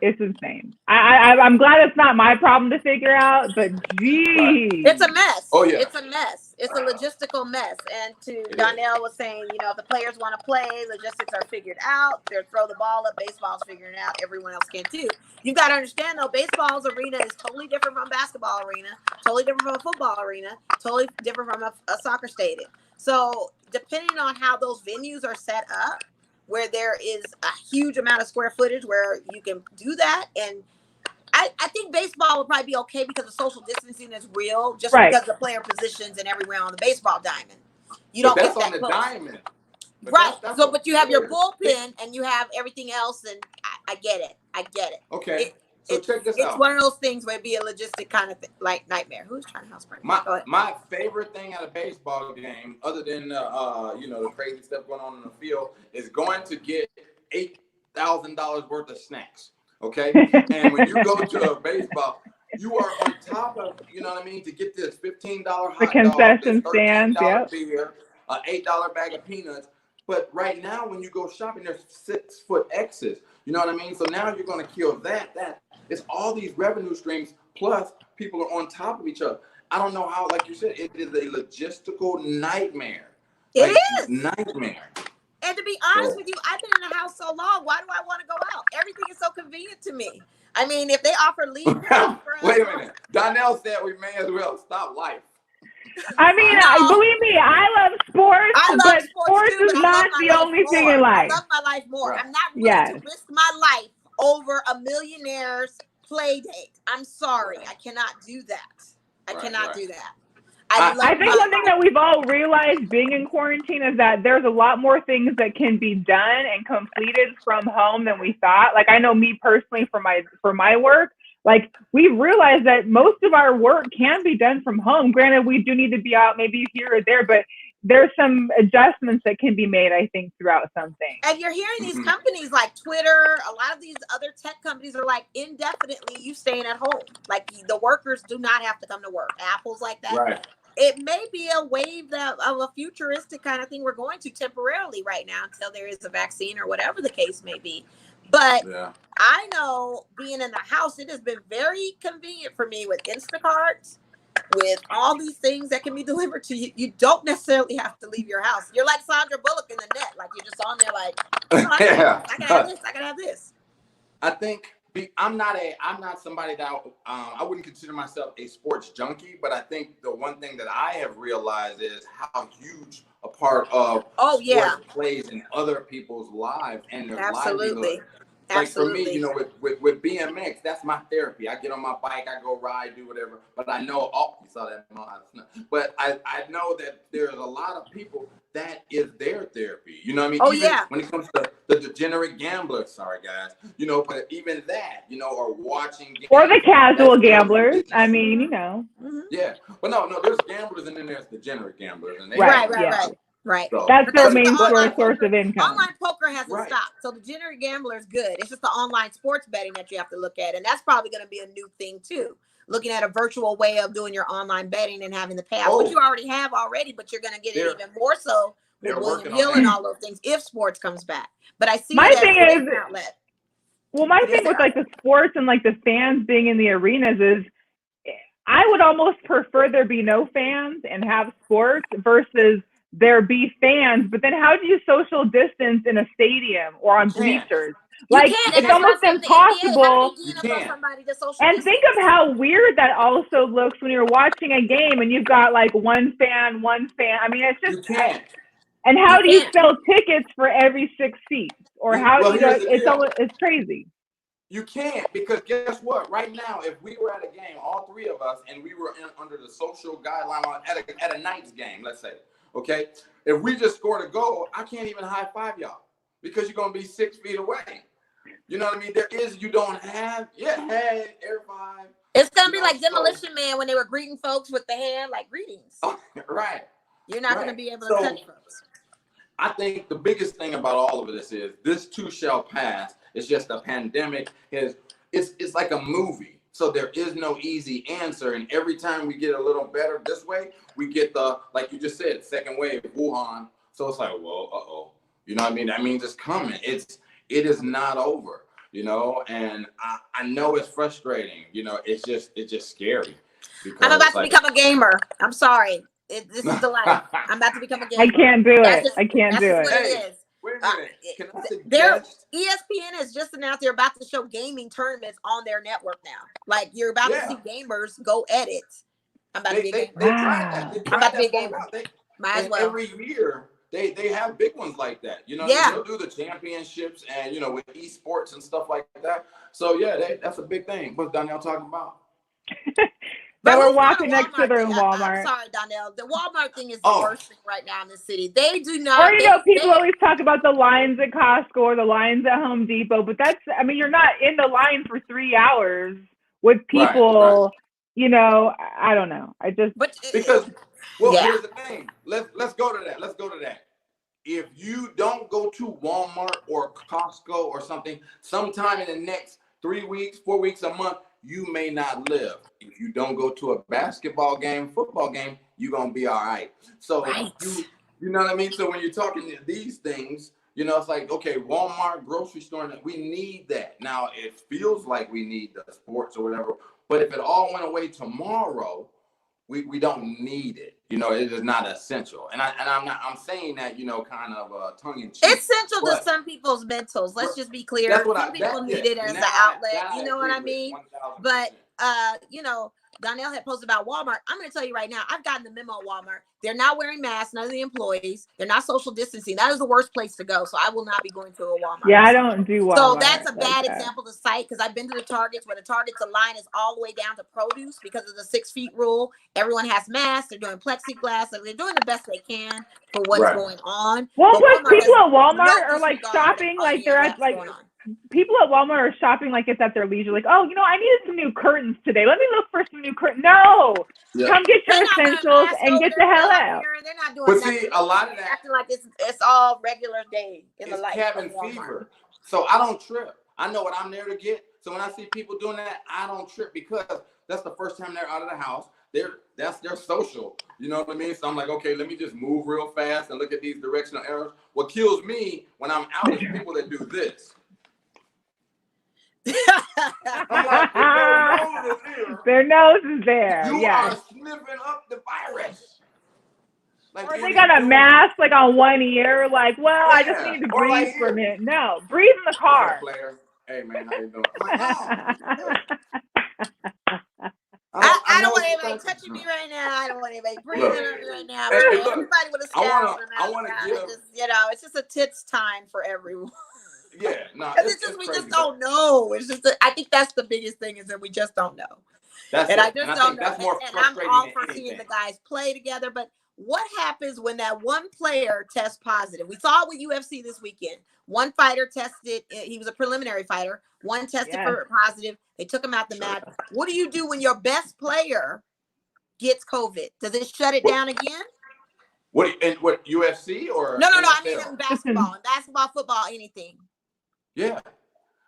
It's insane. I'm glad it's not my problem to figure out, but geez. It's a mess. Oh yeah. It's a mess. It's a logistical mess. And Donnell was saying, you know, if the players want to play, logistics are figured out. They'll throw the ball up. Baseball's figuring it out. Everyone else can too. You've got to understand though, baseball's arena is totally different from basketball arena, totally different from a football arena, totally different from a soccer stadium. So depending on how those venues are set up, where there is a huge amount of square footage where you can do that. And I think baseball would probably be okay because the social distancing is real, just because of the player positions and everywhere on the baseball diamond. You don't get that on the close. Diamond. But right. But you have your bullpen and you have everything else. And I get it. Okay. So check this out. It's one of those things where it'd be a logistic kind of thing, like nightmare. Who's trying to house party? My favorite thing at a baseball game, other than you know, the crazy stuff going on in the field, is going to get $8,000 worth of snacks. Okay, and when you go to a baseball, you are on top of, you know what I mean, to get this $15 hot dog, the concession stand, beer, $8 bag of peanuts. But right now, when you go shopping, there's 6-foot X's. You know what I mean? So now you're going to kill that. It's all these revenue streams Plus, people are on top of each other. I don't know how, like you said, it is a logistical nightmare. It is. Nightmare. And to be honest with you, I've been in the house so long. Why do I want to go out? Everything is so convenient to me. I mean, if they offer leave. Wait a minute. Donnell said we may as well stop life. I mean, believe me, I love sports, but sports too, is not the only thing in life. I love my life more. Right. I'm not willing to risk my life over a millionaire's play date. I'm sorry. I cannot do that. I cannot do that. I think one thing that we've all realized being in quarantine is that there's a lot more things that can be done and completed from home than we thought. Like, I know me personally for my work, like, we realized that most of our work can be done from home. Granted, we do need to be out maybe here or there, but there's some adjustments that can be made, I think, throughout something. And you're hearing these companies like Twitter, a lot of these other tech companies are like, indefinitely you staying at home. Like, the workers do not have to come to work. Apple's like that. Right. It may be a wave of a futuristic kind of thing we're going to temporarily right now until there is a vaccine or whatever the case may be. But I know being in the house, it has been very convenient for me with Instacart, with all these things that can be delivered to you. You don't necessarily have to leave your house. You're like Sandra Bullock in The Net. Like, you're just on there like, I can have this, I can have this. I think I'm not somebody that I wouldn't consider myself a sports junkie, but I think the one thing that I have realized is how huge a part of sports plays in other people's lives and their livelihood. Like, for me, you know, with BMX, that's my therapy. I get on my bike, I go ride, do whatever. But I know, you saw that. But I know that there's a lot of people that is their therapy. You know what I mean? When it comes to the degenerate gamblers, sorry guys, you know, but even that, you know, or watching games, or the casual gamblers. I mean, you know. Yeah, but no, there's gamblers and then there's degenerate gamblers, and they Right. So, that's their main source of income. Online poker hasn't stopped. So the degenerate gambler is good. It's just the online sports betting that you have to look at. And that's probably going to be a new thing too. Looking at a virtual way of doing your online betting and having the payout, which you already have already, but you're going to get it even more so with William Hill and all those things if sports comes back. But I see my thing is outlet. Well, my thing with like the sports and like the fans being in the arenas is I would almost prefer there be no fans and have sports versus there be fans, but then how do you social distance in a stadium or on bleachers? Like, it's almost impossible. And think of how weird that also looks when you're watching a game and you've got like one fan. I mean, it's just, and how do you sell tickets for every 6 seats? Or how, it's crazy. You can't, because guess what? Right now, if we were at a game, all three of us, and we were under the social guideline at a Knights game, let's say, okay, if we just scored a goal, I can't even high five y'all because you're gonna be 6 feet away. You know what I mean? You don't have hey, air five. It's gonna be like Demolition Man when they were greeting folks with the hand, like greetings. Oh, right. You're not gonna be able to touch folks. I think the biggest thing about all of this is this too shall pass. It's just a pandemic. It's like a movie. So there is no easy answer. And every time we get a little better this way, we get the, like you just said, second wave, Wuhan. So it's like, well, you know what I mean? That means it's coming. It is not over, you know? And I know it's frustrating. You know, it's just scary. I'm about to become a gamer. I'm sorry. This is the life. I'm about to become a gamer. I can't do it. I can't do it. It is. Wait a minute. Can I suggest? ESPN has just announced they're about to show gaming tournaments on their network now. Like, you're about to see gamers go at it. I'm about to be a gamer. I'm about to be a gamer. Might as well. Every year they have big ones like that. You know, they'll do the championships and, you know, with esports and stuff like that. So that's a big thing. What's Donnell talking about? They were walking next to their Walmart. I'm sorry, Donnell. The Walmart thing is the worst thing right now in the city. They do not. Or, you know, people always talk about the lines at Costco or the lines at Home Depot, but I mean, you're not in the line for 3 hours with people, you know, I don't know. Here's the thing. Let's go to that. If you don't go to Walmart or Costco or something, sometime in the next 3 weeks, 4 weeks, a month, you may not live. If you don't go to a basketball game, football game, you're going to be all right. So, you know what I mean? So when you're talking these things, you know, it's like, okay, Walmart, grocery store, we need that. Now, it feels like we need the sports or whatever, But if it all went away tomorrow, we don't need it. You know, it is not essential. And I'm saying that, you know, kind of tongue in cheek. It's essential to some people's mentals. Let's just be clear. Some people need it as an outlet. You know what I mean? 1,000%. But you know, Donnell had posted about Walmart. I'm going to tell you right now, I've gotten the memo at Walmart. They're not wearing masks, none of the employees. They're not social distancing. That is the worst place to go. So I will not be going to a Walmart. Yeah, I don't do Walmart. So that's a bad example to cite, because I've been to the Targets where the Targets, the line is all the way down to produce because of the 6 feet rule. Everyone has masks. They're doing plexiglass. So they're doing the best they can for what's going on. Well, people at Walmart are like shopping like they're at like people at Walmart are shopping like it's at their leisure. Like, oh, you know, I needed some new curtains today. Let me look for some new curtains. No, come get your essentials and get the hell out. They're not doing but see, a lot of that acting like it's all regular day in the life. Cabin fever. So I don't trip. I know what I'm there to get. So when I see people doing that, I don't trip, because that's the first time they're out of the house. That's their social. You know what I mean? So I'm like, okay, let me just move real fast and look at these directional arrows. What kills me when I'm out is people that do this. Their nose is there. You are sniffing up the virus. Like, or they got a mask like on one ear. Like, well, I just need to breathe for a minute. No, breathe in the car. Hey man, how you doing? I don't want anybody touching me right now. I don't want anybody breathing on me right now. Everybody with a scalp. I want to give. You know, it's just a tits time for everyone. Yeah, no, it's just we just don't know. It's just I think that's the biggest thing, is that we just don't know. I just don't know. And I'm all for seeing the guys play together. But what happens when that one player tests positive? We saw it with UFC this weekend. One fighter tested. He was a preliminary fighter. One tested for positive. They took him out the match. What do you do when your best player gets COVID? Does it shut it down again? What UFC or no? I mean in basketball, football, anything. Yeah.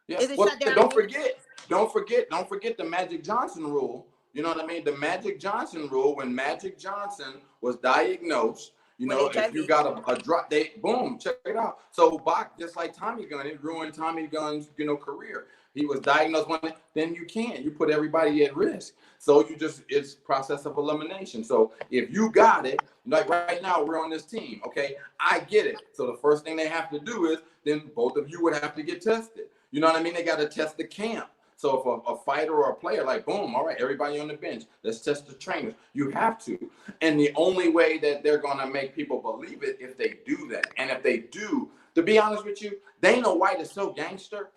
Is it shut down? Don't forget the Magic Johnson rule. You know what I mean? The Magic Johnson rule, when Magic Johnson was diagnosed, you know, if you got a drop, boom, check it out. So Bach, just like Tommy Gunn, it ruined Tommy Gunn's, you know, career. He was diagnosed when then you put everybody at risk. So it's process of elimination. So if you got it, like right now we're on this team, okay? I get it. So the first thing they have to do is then both of you would have to get tested. You know what I mean? They got to test the camp. So if a fighter or a player, like, boom, all right, everybody on the bench, let's test the trainers. You have to. And the only way that they're going to make people believe it, if they do that. And if they do, to be honest with you, Dana White is so gangster.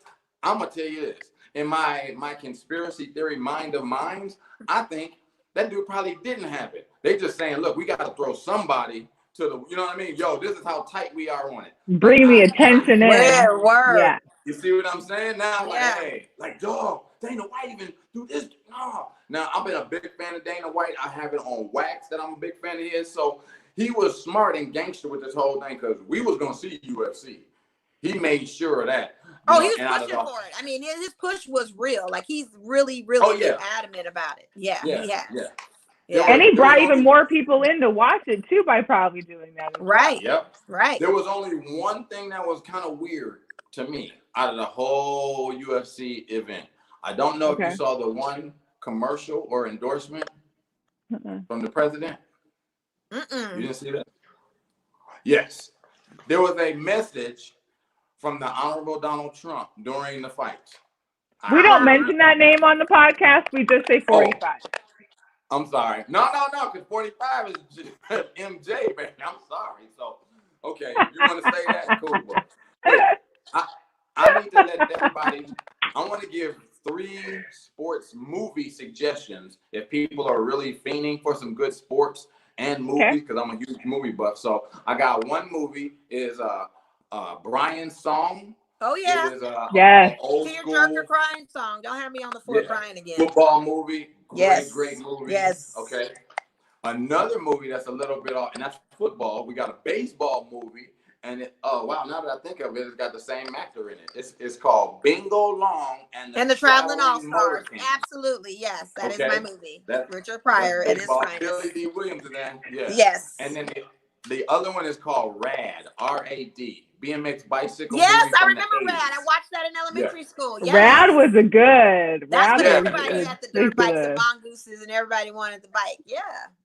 I'm going to tell you this. In my conspiracy theory mind of minds, I think that dude probably didn't have it. They just saying, look, we got to throw somebody to the, you know what I mean? Yo, this is how tight we are on it. Bring the attention in. Word. Yeah. You see what I'm saying? Now, like, hey, like, dog, Dana White even do this? No. Now, I've been a big fan of Dana White. I have it on wax that I'm a big fan of his. So he was smart and gangster with this whole thing, because we was going to see UFC. He made sure of that. He was pushing for it. I mean, his push was real. Like, he's really, really adamant about it. Yeah, he has. Yeah. And he brought even more people in to watch it too by probably doing that. Right. Yep. Right. There was only one thing that was kind of weird to me out of the whole UFC event. I don't know if you saw the one commercial or endorsement from the president. You didn't see that? Yes. There was a message from the Honorable Donald Trump during the fight. We don't mention that name on the podcast. We just say 45. I'm sorry. No, because 45 is MJ, man. I'm sorry. So, okay, you want to say that? Cool. But I need to let everybody, I want to give 3 sports movie suggestions if people are really fiending for some good sports and movies, because I'm a huge movie buff. So I got one movie is Brian's Song. Oh yeah. It is tearjerker crying song. Don't have me on the floor crying again. Football movie. Great movie. Yes. Okay. Another movie that's a little bit off, and that's football. We got a baseball movie, and now that I think of it, it's got the same actor in it. It's called Bingo Long and the Traveling All-Stars. Absolutely, yes, that is my movie. Richard Pryor. It is Billy D. Williams in that. Yeah. Yes. And then the other one is called RAD, R-A-D, BMX bicycle. Yes, I remember RAD. I watched that in elementary school. Yes. RAD was a good. That's when everybody had the dirt bikes and mongooses, and everybody wanted the bike. Yeah.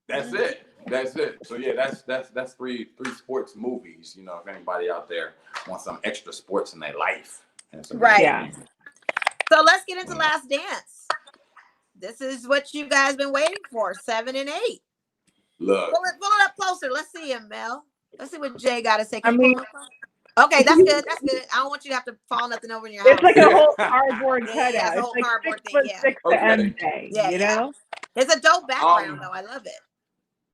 That's it. That's it. So yeah, that's three sports movies. You know, if anybody out there wants some extra sports in their life. Right. Yeah. So let's get into Last Dance. This is what you guys been waiting for, 7 and 8. Look. Pull it up closer. Let's see him, Mel. Let's see what Jay got to say. Okay, that's good. That's good. I don't want you to have to fall nothing over in your house. It's like a whole cardboard cutout. Yeah, it's whole like cardboard 6 thing. foot 6 to MJ. Yeah, you know? It's a dope background, though. I love it.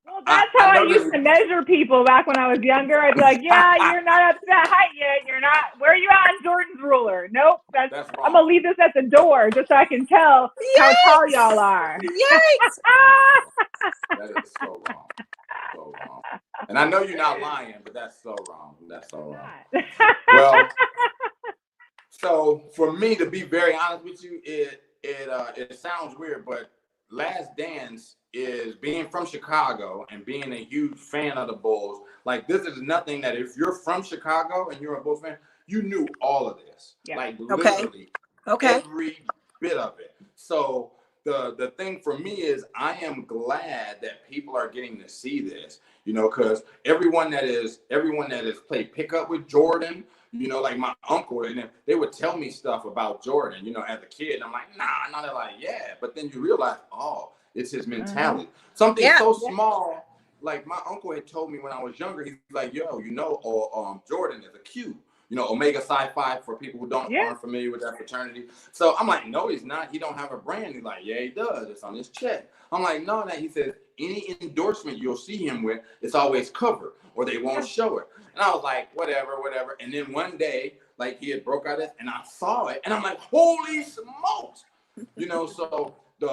Well, that's how I used to measure people back when I was younger. I'd be like, yeah, you're not up to that height yet. You're not. Where are you at on Jordan's ruler? Nope. That's I'm going to leave this at the door just so I can tell how tall y'all are. Yikes. That is so wrong. So wrong. And I know you're not lying, but that's so wrong. That's so wrong. Well, so for me, to be very honest with you, it sounds weird, but Last Dance is being from Chicago and being a huge fan of the Bulls. Like, this is nothing that if you're from Chicago and you're a Bulls fan, you knew all of this. Yeah. Like, literally every bit of it. So the thing for me is I am glad that people are getting to see this, you know, because everyone that is played pickup with Jordan, you know, like my uncle, and they would tell me stuff about Jordan, you know, as a kid. And I'm like, nah, they're like, yeah. But then you realize, oh, it's his mentality. Something so small, like my uncle had told me when I was younger, he's like, yo, you know, Jordan is a Q. You know, Omega Psi Phi, for people who aren't familiar with that fraternity. So I'm like, no, he's not. He don't have a brand. He's like, yeah, he does. It's on his check. I'm like, no, that he says any endorsement you'll see him with, it's always covered or they won't show it. And I was like, whatever. And then one day, like, he had broke out it and I saw it and I'm like, holy smokes. You know, so did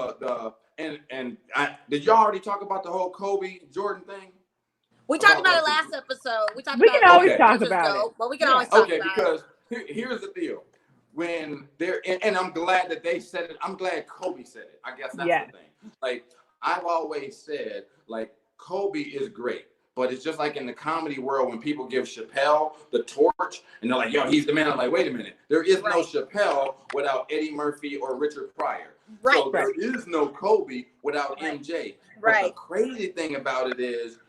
y'all already talk about the whole Kobe Jordan thing? We talked about it last episode. We can always talk about it. But we can always talk about it. Okay, because here's the deal. When they're, and I'm glad that they said it. I'm glad Kobe said it. I guess that's the thing. Like, I've always said, like, Kobe is great. But it's just like in the comedy world when people give Chappelle the torch and they're like, yo, he's the man. I'm like, wait a minute. There is no Chappelle without Eddie Murphy or Richard Pryor. So there is no Kobe without MJ. But the crazy thing about it is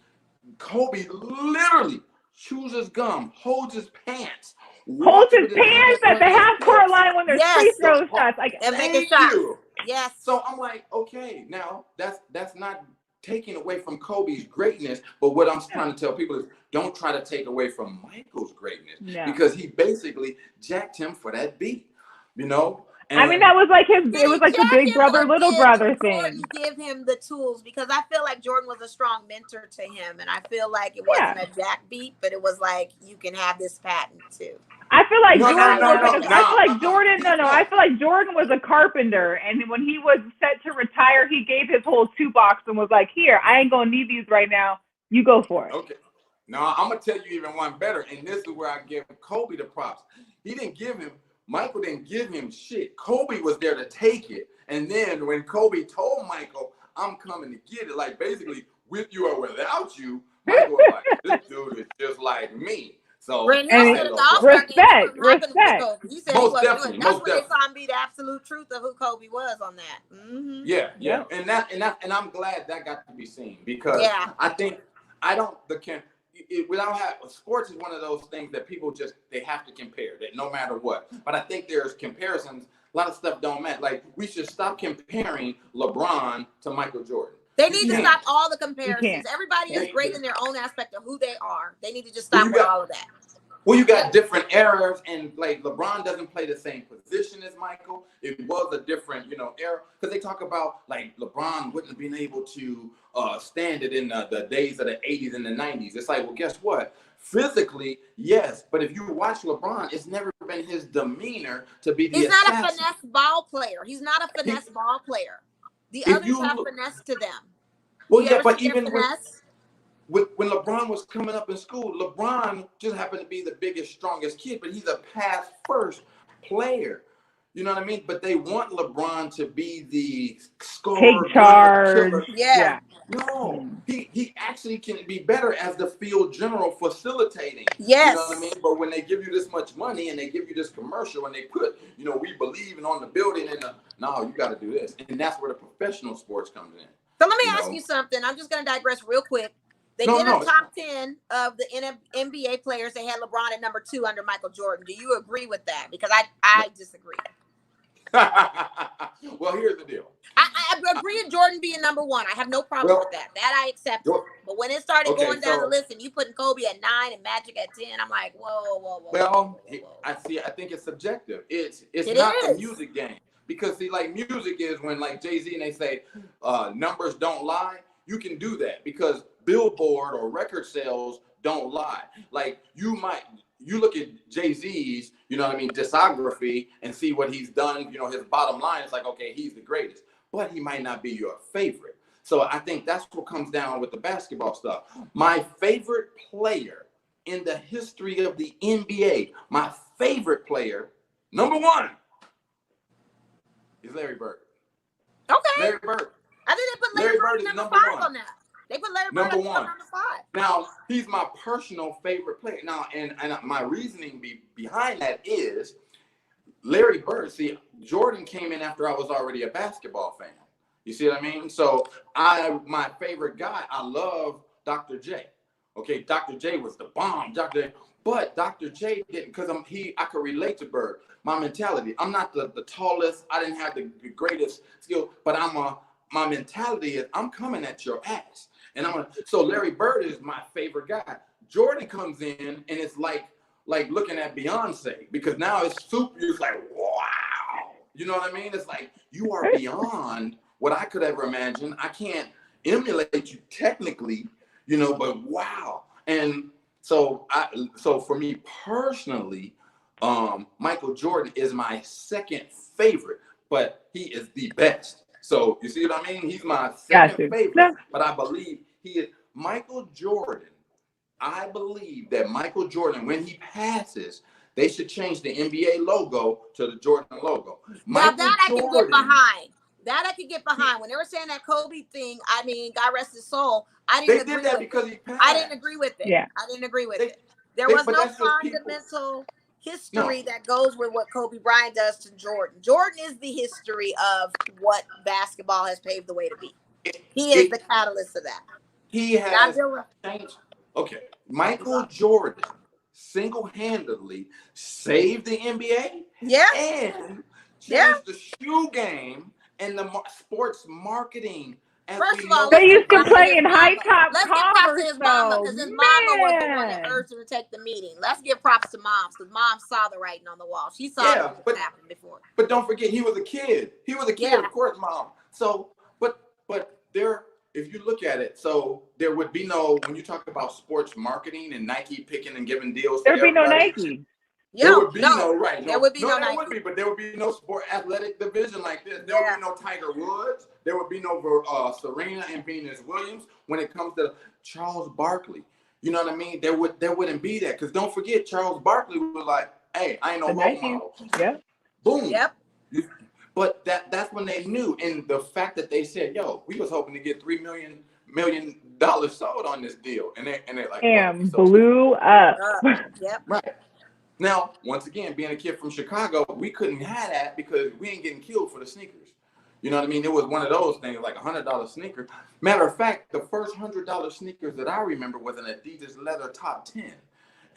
Kobe literally chews his gum, holds his pants. Holds his pants at the half-court line when there's free throw shots. Like, thank you. Yes. So I'm like, okay, now that's not taking away from Kobe's greatness, but what I'm trying to tell people is don't try to take away from Michael's greatness because he basically jacked him for that beat, you know? And I mean, that was like it was like the big brother, little brother thing. You give him the tools because I feel like Jordan was a strong mentor to him. And I feel like it wasn't a jack beat, but it was like, you can have this patent too. I feel like I feel like Jordan was a carpenter. And when he was set to retire, he gave his whole toolbox and was like, here, I ain't going to need these right now. You go for it. Okay. Now, I'm going to tell you even one better. And this is where I give Kobe the props. Michael didn't give him shit. Kobe was there to take it. And then when Kobe told Michael, I'm coming to get it, like basically with you or without you, Michael was like, this dude is just like me. So respect. He said most definitely. That's when they saw him be the absolute truth of who Kobe was on that. Mm-hmm. Yeah. And I'm glad that got to be seen because sports is one of those things that people they have to compare that no matter what. But I think there's comparisons. A lot of stuff don't matter. Like, we should stop comparing LeBron to Michael Jordan. They need to stop all the comparisons. Everybody is great in their own aspect of who they are. They need to just stop with all of that. Well, you got different eras, and like LeBron doesn't play the same position as Michael. It was a different, era. Because they talk about like LeBron wouldn't have been able to stand it in the days of the 80s and the 90s. It's like, well, guess what? Physically, yes, but if you watch LeBron, it's never been his demeanor to be the He's not a finesse ball player. He's not a finesse ball player. The others have finesse to them. Well, yeah, but even when LeBron was coming up in school, LeBron just happened to be the biggest, strongest kid, but he's a pass-first player. You know what I mean? But they want LeBron to be the scorer, take charge. killer. Yeah. No, he actually can be better as the field general facilitating. Yes. You know what I mean? But when they give you this much money and they give you this commercial and they put, you know, we believe in on the building and no, you got to do this. And that's where the professional sports comes in. So let me ask you something. I'm just going to digress real quick. They did a top 10 of the NBA players. They had LeBron at number 2 under Michael Jordan. Do you agree with that? Because I disagree. Well, here's the deal. I agree with Jordan being number 1. I have no problem with that. That I accept. But when it started going down the list and you putting Kobe at 9 and Magic at 10, I'm like, whoa. Well, I think it's subjective. It's not a music game. Because see, like music is when like Jay-Z and they say numbers don't lie. You can do that because Billboard or record sales don't lie. Like you look at Jay-Z's, you know what I mean, discography and see what he's done, you know, his bottom line is like, okay, he's the greatest, but he might not be your favorite. So I think that's what comes down with the basketball stuff. My favorite player in the history of the NBA, my favorite player, number 1, is Larry Bird. Okay. Larry Bird. I think they put Larry Bird number 5 on that. They put Larry Bird number 5. Now, he's my personal favorite player. Now, and my reasoning behind that is Larry Bird. See, Jordan came in after I was already a basketball fan. You see what I mean? So my favorite guy, I love Dr. J. Okay, Dr. J was the bomb. Dr. J, but Dr. J didn't, because I could relate to Bird. My mentality, I'm not the tallest. I didn't have the greatest skill, but my mentality is I'm coming at your ass. And so Larry Bird is my favorite guy. Jordan comes in and it's like looking at Beyonce, because now it's super, it's like, wow. You know what I mean? It's like you are beyond what I could ever imagine. I can't emulate you technically, you know, but wow. And so for me personally, Michael Jordan is my second favorite, but he is the best. So you see what I mean? He's my second favorite, but I believe he is Michael Jordan. I believe that Michael Jordan, when he passes, they should change the NBA logo to the Jordan logo. Now that I can get behind. That I could get behind. When they were saying that Kobe thing, I mean, God rest his soul, I didn't agree with because it. He passed. I didn't agree with it. Yeah. I didn't agree with it. There was no fundamental history that goes with what Kobe Bryant does to Jordan. Jordan is the history of what basketball has paved the way to be. He is the catalyst of that. He has changed. Okay. Michael Jordan single-handedly saved the NBA. Yeah. And changed the shoe game and the sports marketing. First of all, they used to play in high top Let's give props to his mama, because his mama was the one that urged him to take the meeting. Let's give props to moms, because mom saw the writing on the wall. She saw what happened before. But don't forget, he was a kid. He was a kid, of course, mom. So, but there, if you look at it, so there would be no, when you talk about sports marketing and Nike picking and giving deals, there'd be no Nike. There would be no there would be no there Nike. would be, but there would be no sport athletic division like this. There would be no Tiger Woods. There would be no Serena and Venus Williams. When it comes to Charles Barkley, you know what I mean? There wouldn't be that, because don't forget, Charles Barkley was like, "Hey, I ain't no role model." Yeah. Boom. Yep. But that's when they knew, and the fact that they said, "Yo, we was hoping to get $3 million sold on this deal," and they're like, "Damn, blew up." Yep. Right. Now, once again, being a kid from Chicago, we couldn't have that because we ain't getting killed for the sneakers. You know what I mean? It was one of those things, like $100 sneaker. Matter of fact, the first $100 sneakers that I remember was an Adidas leather top 10.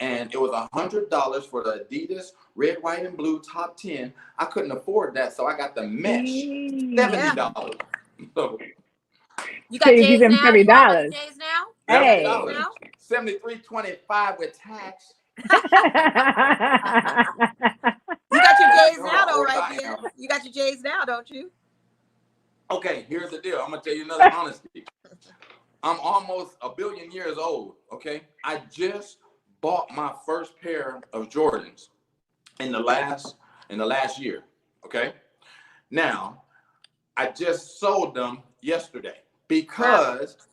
And it was $100 for the Adidas red, white, and blue top 10. I couldn't afford that, so I got the mesh, $70. So, you got J's now? $30. J's now? Hey. $73.25 with tax. You got your J's now, though, right there. You got your J's now, don't you? Okay, here's the deal. I'm gonna tell you another honesty. I'm almost 1 billion years old. Okay, I just bought my first pair of Jordans in the last year. Okay, now I just sold them yesterday because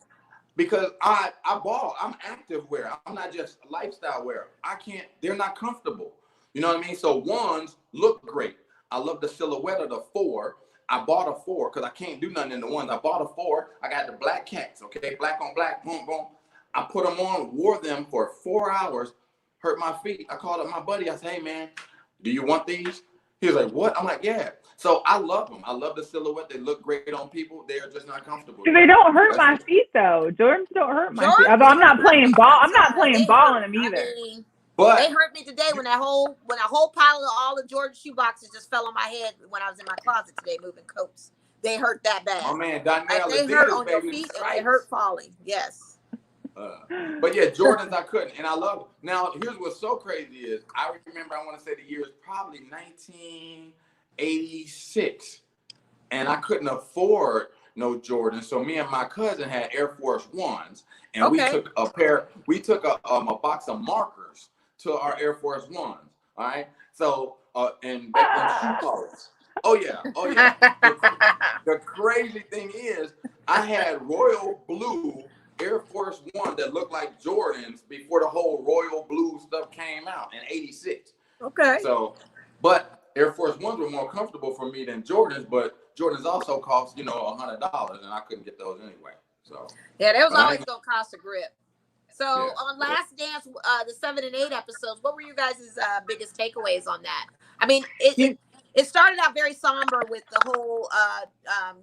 I'm active wear. I'm not just lifestyle wear. They're not comfortable. You know what I mean? So ones look great. I love the silhouette of the 4. I bought a 4 because I can't do nothing in the 1s. I bought a 4. I got the black cats, okay? Black on black, boom, boom. I put them on, wore them for 4 hours, hurt my feet. I called up my buddy. I said, hey, man, do you want these? He was like, what? I'm like, yeah. So I love them. I love the silhouette. They look great on people. They are just not comfortable. They don't hurt my feet, though. Jordans don't hurt my feet. Although I'm not playing ball. I'm not playing ball in them either. But they hurt me today when a whole pile of all the Jordan shoe boxes just fell on my head when I was in my closet today moving coats. They hurt that bad. Oh man, Donnell, they hurt on your feet and they hurt falling. Yes. But yeah, Jordans I couldn't, and I love them. Now here's what's so crazy is I remember, I want to say the year is probably 1986, and I couldn't afford no Jordan, so me and my cousin had Air Force Ones, and we took a box of markers to our Air Force Ones. All right, so and shoe colors. Oh yeah. The crazy thing is, I had royal blue Air Force One that looked like Jordans before the whole royal blue stuff came out in '86. Okay. So, but Air Force Ones were more comfortable for me than Jordans, but Jordans also cost, $100, and I couldn't get those anyway. So yeah, they was always gonna cost a grip. So on Last Dance, the 7 and 8 episodes, what were you guys' biggest takeaways on that? I mean, it started out very somber with the whole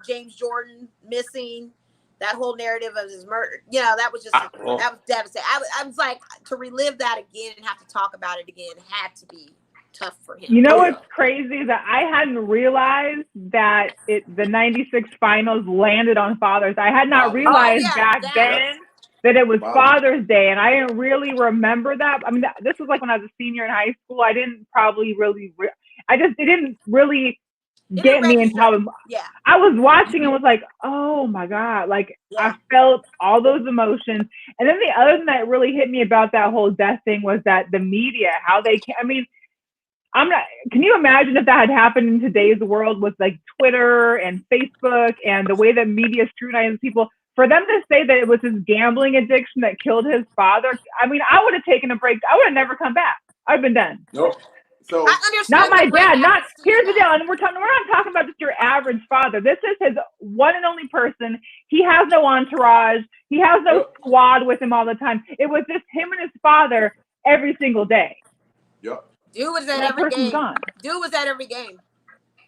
James Jordan missing, that whole narrative of his murder. That was just that was devastating. I was like, to relive that again and have to talk about it again had to be tough for him. What's crazy is that I hadn't realized that the '96 finals landed on Father's Day. I had not realized back then that it was Father's Day, and I didn't really remember that. I mean, this was like when I was a senior in high school. I didn't probably really, it didn't really get me until I was watching and was like, oh my God, like I felt all those emotions. And then the other thing that really hit me about that whole death thing was that the media, how they can, I mean, can you imagine if that had happened in today's world with like Twitter and Facebook and the way that media scrutinizes people? For them to say that it was his gambling addiction that killed his father, I mean, I would have taken a break. I would have never come back. I've been done. Nope. So not my dad. Here's the deal. And we're not talking about just your average father. This is his one and only person. He has no entourage. He has no squad with him all the time. It was just him and his father every single day. Yep. Dude was at every game. Dude was at every game.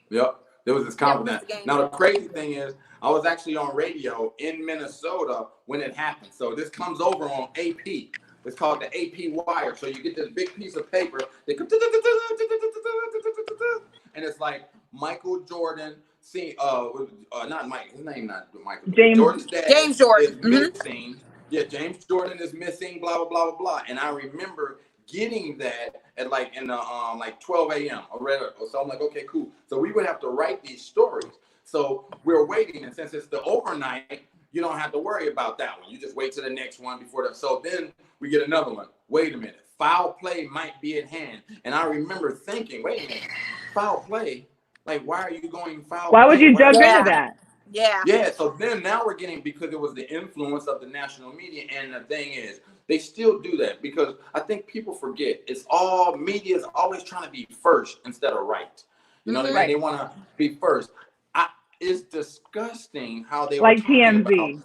Yep. There was this confidence. Now the crazy thing is, I was actually on radio in Minnesota when it happened. So this comes over on AP. It's called the AP wire. So you get this big piece of paper. They go, and it's like Michael Jordan. Not Mike. His name not Michael. Jordan's dad. James Jordan is missing. Yeah, James Jordan is missing. Blah blah blah blah blah. And I remember getting that at like 12 a.m. So I'm like, okay, cool. So we would have to write these stories. So we're waiting, and since it's the overnight, you don't have to worry about that one. You just wait to the next one before that. So then we get another one. Wait a minute, foul play might be at hand. And I remember thinking, wait a minute, foul play? Like, why are you going foul play? Why would you jump into that? Yeah. So then now we're getting, because it was the influence of the national media. And the thing is, they still do that because I think people forget. It's all media is always trying to be first instead of right. You know what I mean? They want to be first. It's disgusting how they like TMZ.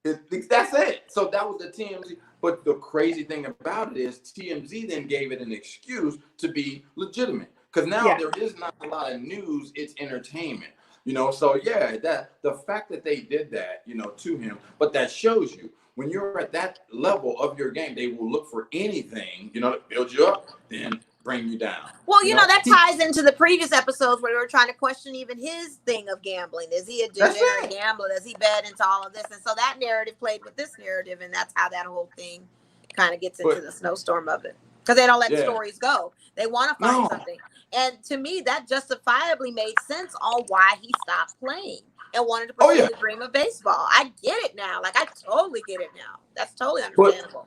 That's it. So that was the TMZ. But the crazy thing about it is TMZ then gave it an excuse to be legitimate. Because now there is not a lot of news. It's entertainment. So that the fact that they did that, to him, but that shows you when you're at that level of your game, they will look for anything, to build you up, then bring you down. Well, that ties into the previous episodes where we were trying to question even his thing of gambling. Is he a degenerate gambler? Does he bet into all of this? And so that narrative played with this narrative, and that's how that whole thing kind of gets into the snowstorm of it. Because they don't let stories go. They want to find something. And to me, that justifiably made sense on why he stopped playing and wanted to pursue the dream of baseball. I get it now. Like, I totally get it now. That's totally understandable.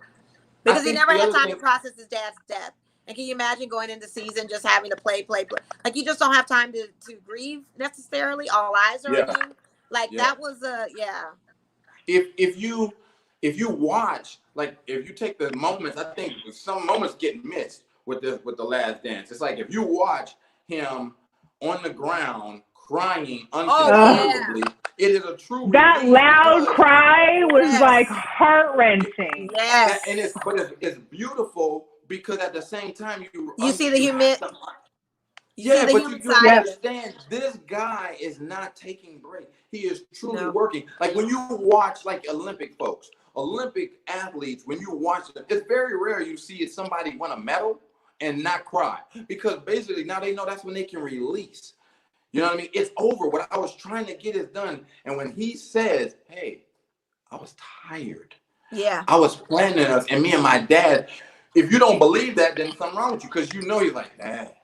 Because he never had time to process his dad's death. And can you imagine going into season just having to play? Like, you just don't have time to grieve necessarily. All eyes are on you. Like, that was If you watch, like, if you take the moments, I think some moments get missed with the Last Dance. It's like if you watch him on the ground crying uncontrollably. It is a true that loud cry was like heart-wrenching. Yes. And it's beautiful because at the same time you see the human. Yeah, but you understand this guy is not taking breaks. He is truly working. Like when you watch like Olympic folks, Olympic athletes, when you watch them, it's very rare you see somebody win a medal and not cry, because basically now they know that's when they can release. You know what I mean? It's over. What I was trying to get is done. And when he says, hey, I was tired. Yeah. I was planning us, and me and my dad, if you don't believe that, then something wrong with you, because you know he's like, Dad,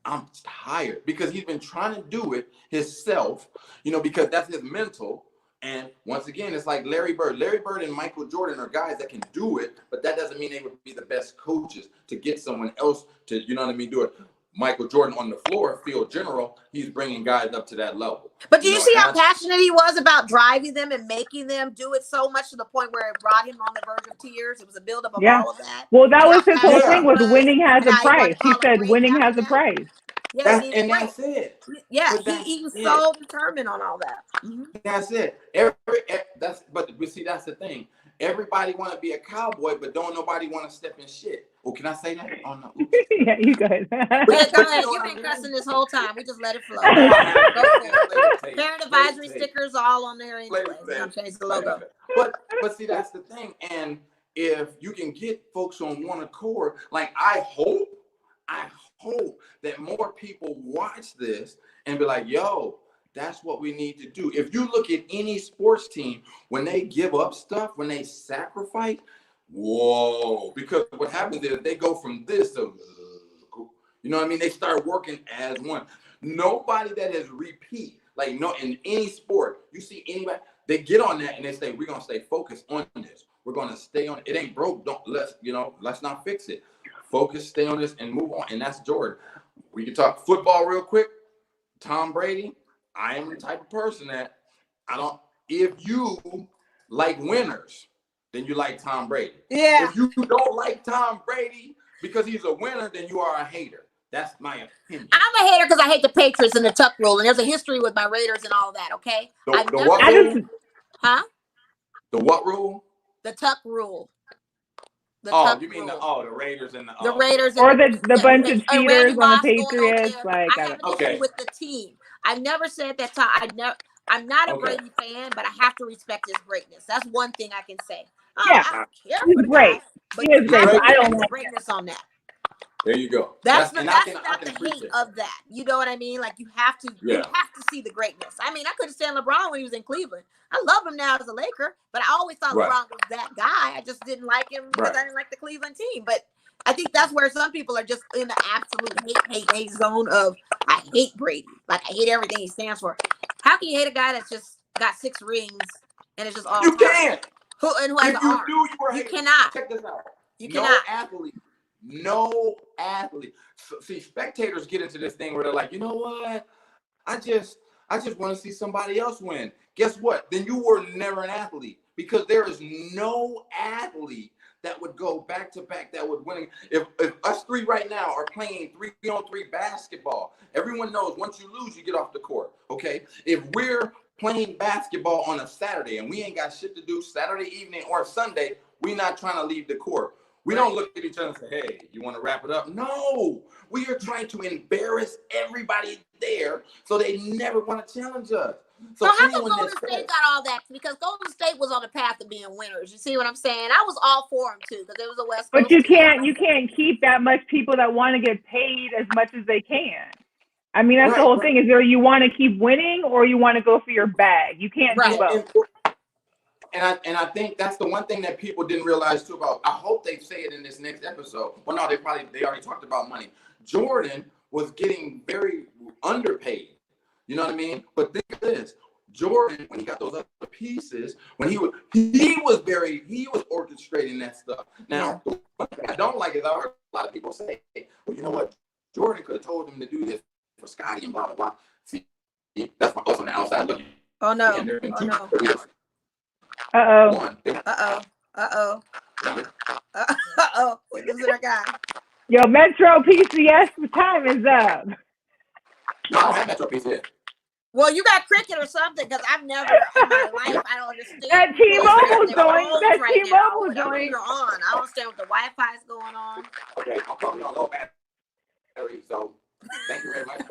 I'm tired, because he's been trying to do it himself, because that's his mental. And once again, it's like Larry Bird. Larry Bird and Michael Jordan are guys that can do it, but that doesn't mean they would be the best coaches to get someone else to, do it. Michael Jordan on the floor, field general, he's bringing guys up to that level. But do you see how passionate he was about driving them and making them do it so much to the point where it brought him on the verge of tears? It was a buildup of all of that. Well, that was his whole thing, was winning has a price. He said winning has a price. Yeah, that's it. Yeah, he was so determined on all that. Mm-hmm. That's it. But see, that's the thing. Everybody want to be a cowboy, but don't nobody want to step in shit. Oh, can I say that? Oh no. Yeah, you go ahead. Go ahead. You've been cussing this whole time. We just let it flow. Parent advisory stickers all on there anyway. Change the logo. But see, that's the thing. And if you can get folks on one accord, like I hope that more people watch this and be like, yo, that's what we need to do. If you look at any sports team, when they give up stuff, when they sacrifice, whoa, because what happens is they go from this to, they start working as one. Nobody that is repeat, in any sport, you see anybody, they get on that and they say, we're going to stay focused on this. We're going to stay on it. It ain't broke. Let's not fix it. Focus, stay on this, and move on. And that's Jordan. We can talk football real quick. Tom Brady. I am the type of person that if you like winners, then you like Tom Brady. Yeah. If you don't like Tom Brady because he's a winner, then you are a hater. That's my opinion. I'm a hater because I hate the Patriots and the Tuck rule. And there's a history with my Raiders and all that, okay? The what rule? Huh? The what rule? The Tuck rule. You mean the Raiders and the Raiders or the bunch of cheaters on the Patriots? I have an issue with the team. I've never said that. I'm not a Brady fan, but I have to respect his greatness. That's one thing I can say. Yeah, he's great. He is great. I don't like greatness on that. There you go. That's not the hate of that. You know what I mean? Like you have to see the greatness. I mean, I couldn't stand LeBron when he was in Cleveland. I love him now as a Laker, but I always thought LeBron was that guy. I just didn't like him because I didn't like the Cleveland team. But I think that's where some people are just in the absolute hate zone of I hate Brady. Like I hate everything he stands for. How can you hate a guy that's just got 6 rings and it's just all you can't. Who has an arm? You cannot. Check this out. You cannot. No athlete. See, spectators get into this thing where they're like, you know what? I just want to see somebody else win. Guess what? Then you were never an athlete, because there is no athlete that would go back to back that would win. If us three right now are playing 3-on-3 basketball, everyone knows once you lose, you get off the court. Okay. If we're playing basketball on a Saturday and we ain't got shit to do Saturday evening or Sunday, we're not trying to leave the court. We don't look at each other and say, hey, you want to wrap it up? No, we are trying to embarrass everybody there so they never want to challenge us. So how come Golden State got all that? Because Golden State was on the path of being winners. You see what I'm saying? I was all for them too, because it was a West Coast. But you can't keep that much people that want to get paid as much as they can. I mean, that's the whole thing. Is either you want to keep winning or you want to go for your bag. You can't do both. And I think that's the one thing that people didn't realize too about. I hope they say it in this next episode. Well, no, they already talked about money. Jordan was getting very underpaid. You know what I mean? But think of this. Jordan, when he got those other pieces, when he was orchestrating that stuff. Now, the one thing I don't like is I heard a lot of people say, well, you know what? Jordan could have told him to do this for Scotty and blah, blah, blah. See, that's my on the outside looking. Oh, no. Oh, no. Uh-oh. We're losing our guy. Yo, Metro PCS, the time is up. No, I don't have Metro PCS. Well, you got cricket or something, because I've never in my life, I don't understand. That T-Mobile joint. That T-Mobile joint. You're on. I don't understand what the Wi-Fi is going on. Okay, I'm calling on low battery, so thank you very much.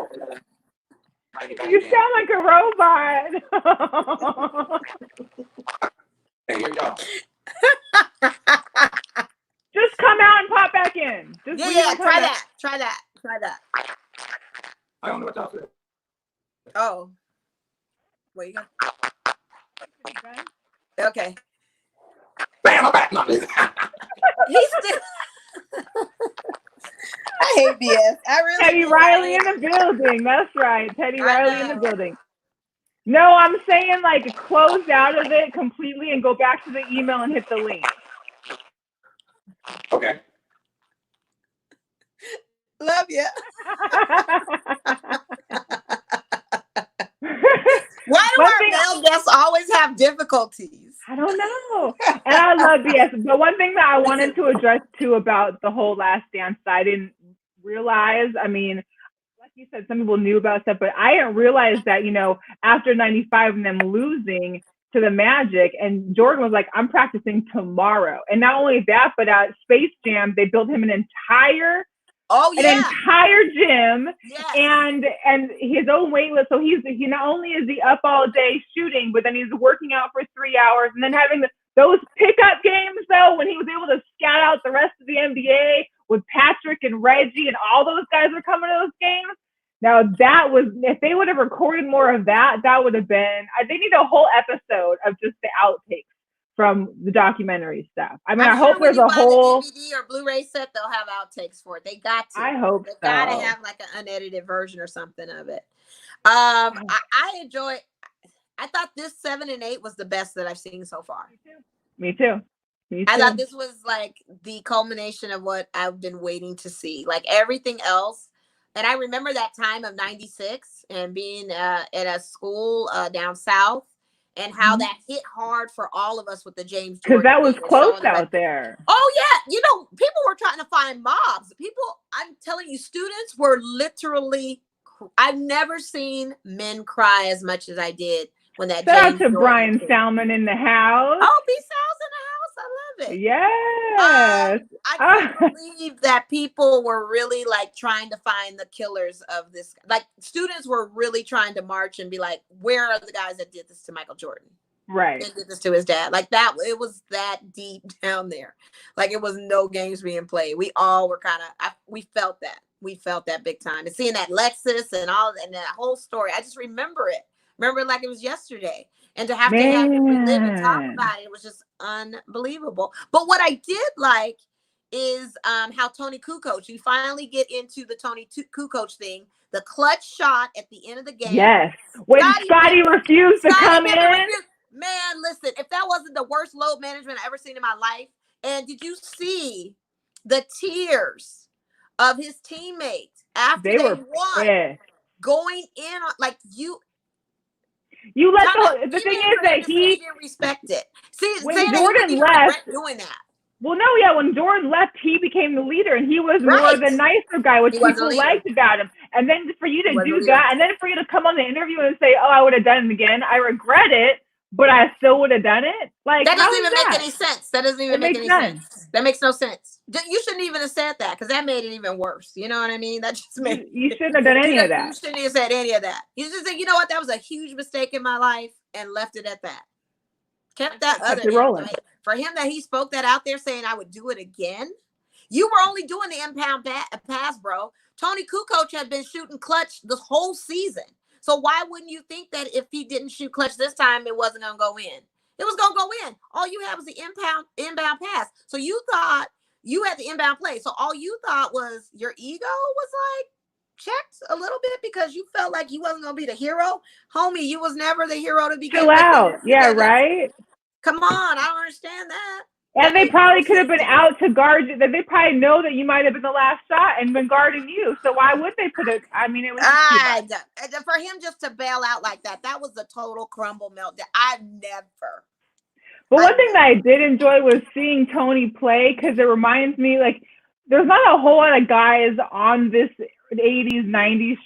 You sound like a robot. Hey, here y'all. Just come out and pop back in. Just yeah, try that. I don't know what y'all said. Oh. Where you go? Okay. Bam, I'm back. No, He's still... I hate BS. I really Teddy Riley in the building. That's right. Teddy Riley in the building. No, I'm saying like close out of it completely and go back to the email and hit the link. Okay. Love you. Why do our male guests always have difficulties? I don't know. And I love BS. But one thing that I wanted to address too about the whole Last Dance that I didn't realize, I mean, like you said, some people knew about stuff, but I didn't realize that, you know, after 95 and them losing to the Magic, and Jordan was like, I'm practicing tomorrow. And not only that, but at Space Jam, they built him an entire gym, and his own weight lift. So he not only is he up all day shooting, but then he's working out for 3 hours, and then having those pickup games though, when he was able to scout out the rest of the NBA with Patrick and Reggie and all those guys were coming to those games. Now that was, if they would have recorded more of that, that would have been, they need a whole episode of just the outtakes from the documentary stuff. I mean, I hope there's a whole DVD or Blu-ray set, they'll have outtakes for it. They got to. I hope they gotta have like an unedited version or something of it. I enjoy. I thought this 7 and 8 was the best that I've seen so far. Me too. I thought this was like the culmination of what I've been waiting to see. Like everything else. And I remember that time of 96 and being at a school down south, and how that hit hard for all of us with the James Jordan. Because that was close out there. Oh, yeah. You know, people were trying to find mobs. I'm telling you, students were literally, I've never seen men cry as much as I did when that Shout James out to Brian Salmon in the house. Oh, B. Sal's in the house. I love it. Yes. I can't believe that people were really like trying to find the killers of this. Like students were really trying to march and be like, where are the guys that did this to Michael Jordan? Right. And did this to his dad. Like that, it was that deep down there. Like it was no games being played. We all were kind of, we felt that. We felt that big time. And seeing that Lexus and all, and that whole story, I just remember it. Remember it like it was yesterday. And to have to relive and talk about it, it was just unbelievable. But what I did like is how Tony Kukoc, you finally get into the Tony Kukoc thing, the clutch shot at the end of the game. Yes. When Scottie refused to come in. Man, listen, if that wasn't the worst load management I've ever seen in my life. And did you see the tears of his teammates after they won? Going in on, like you let the thing is that he didn't respect it. See, when Jordan left doing that. Well, no, yeah, when Jordan left, he became the leader, and he was more the nicer guy, which people liked about him. And then for you to do that, and then for you to come on the interview and say, "Oh, I would have done it again. I regret it, but I still would have done it." Like that doesn't even make any sense. That doesn't even make any sense. That makes no sense. You shouldn't even have said that because that made it even worse. You know what I mean? That just made you shouldn't have done any of that. You shouldn't have said any of that. You just said, you know what, that was a huge mistake in my life, and left it at that. Kept that other rolling. For him that he spoke that out there saying I would do it again. You were only doing the impound pass, bro. Tony Kukoc had been shooting clutch the whole season. So why wouldn't you think that if he didn't shoot clutch this time, it wasn't going to go in? It was going to go in. All you had was the inbound pass. So you thought you had the inbound play. So all you thought was your ego was like checked a little bit because you felt like you wasn't going to be the hero. Homie, you was never the hero to begin with. Chill out. Yeah, right? Come on. I don't understand that. And they probably could have been out to guard you. They probably know that you might have been the last shot and been guarding you. So why would they put it? I mean, it was for him just to bail out like that. That was a total crumble meltdown. I've never. But one thing that I did enjoy was seeing Tony play because it reminds me like there's not a whole lot of guys on this 80s, 90s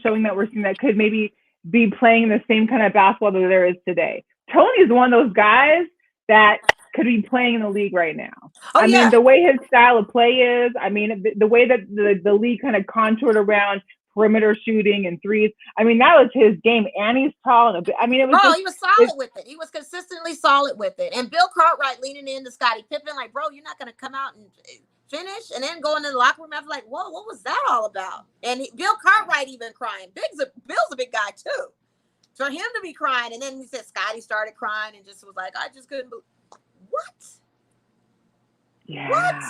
showing that we're seeing that could maybe be playing the same kind of basketball that there is today. Tony is one of those guys that could be playing in the league right now. I mean, the way his style of play is, I mean, the way that the league kind of contoured around perimeter shooting and threes. I mean, that was his game. And he's tall. I mean, it was he was solid with it. He was consistently solid with it. And Bill Cartwright leaning into Scottie Pippen, like, bro, you're not going to come out and finish and then go into the locker room after, like, whoa, what was that all about? And Bill Cartwright even crying. Bill's a big guy too. For him to be crying, and then he said Scottie started crying and just was like, I just couldn't believe. What? Yeah. What?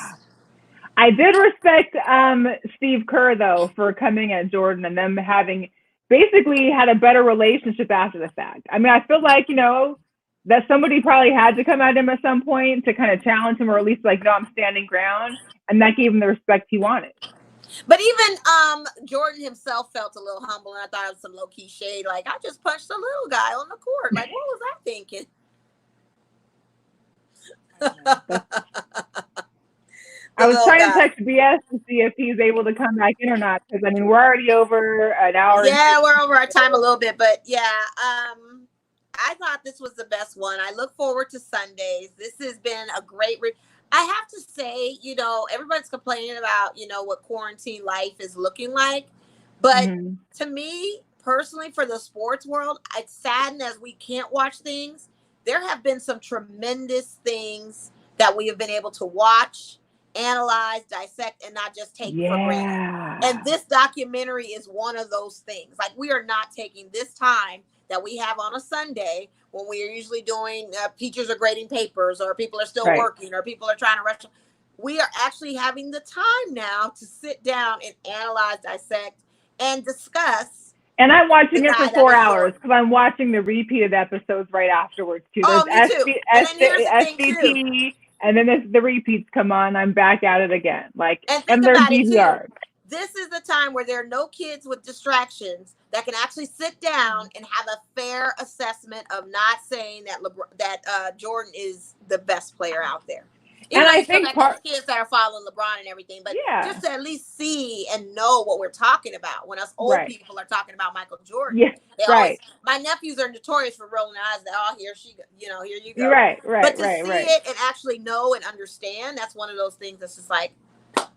I did respect Steve Kerr, though, for coming at Jordan and them having basically had a better relationship after the fact. I mean, I feel like, that somebody probably had to come at him at some point to kind of challenge him, or at least like, no, I'm standing ground. And that gave him the respect he wanted. But even Jordan himself felt a little humble, and I thought it was some low-key shade. Like, I just punched a little guy on the court. Like, what was I thinking? I was trying to text BS to see if he's able to come back in or not, because I mean we're already over an hour. Yeah, we're over our time a little bit, but yeah, I thought this was the best one. I look forward to Sundays. This has been a great. I have to say, everybody's complaining about what quarantine life is looking like, but to me personally, for the sports world, it's saddened as we can't watch things. There have been some tremendous things that we have been able to watch, analyze, dissect, and not just take for granted. And this documentary is one of those things. Like, we are not taking this time that we have on a Sunday when we are usually doing teachers are grading papers, or people are still working, or people are trying to rush. We are actually having the time now to sit down and analyze, dissect, and discuss. And I'm watching it for 4 hours because I'm watching the repeated episodes right afterwards too. There's SVT, and then the repeats come on. I'm back at it again. And there's DVR. This is the time where there are no kids with distractions that can actually sit down and have a fair assessment of not saying that Jordan is the best player out there. Even and I think kids that are following LeBron and everything, but just to at least see and know what we're talking about when us old people are talking about Michael Jordan. Yeah, my nephews are notorious for rolling their eyes. Here you go. Right. But to see it and actually know and understand, that's one of those things that's just like,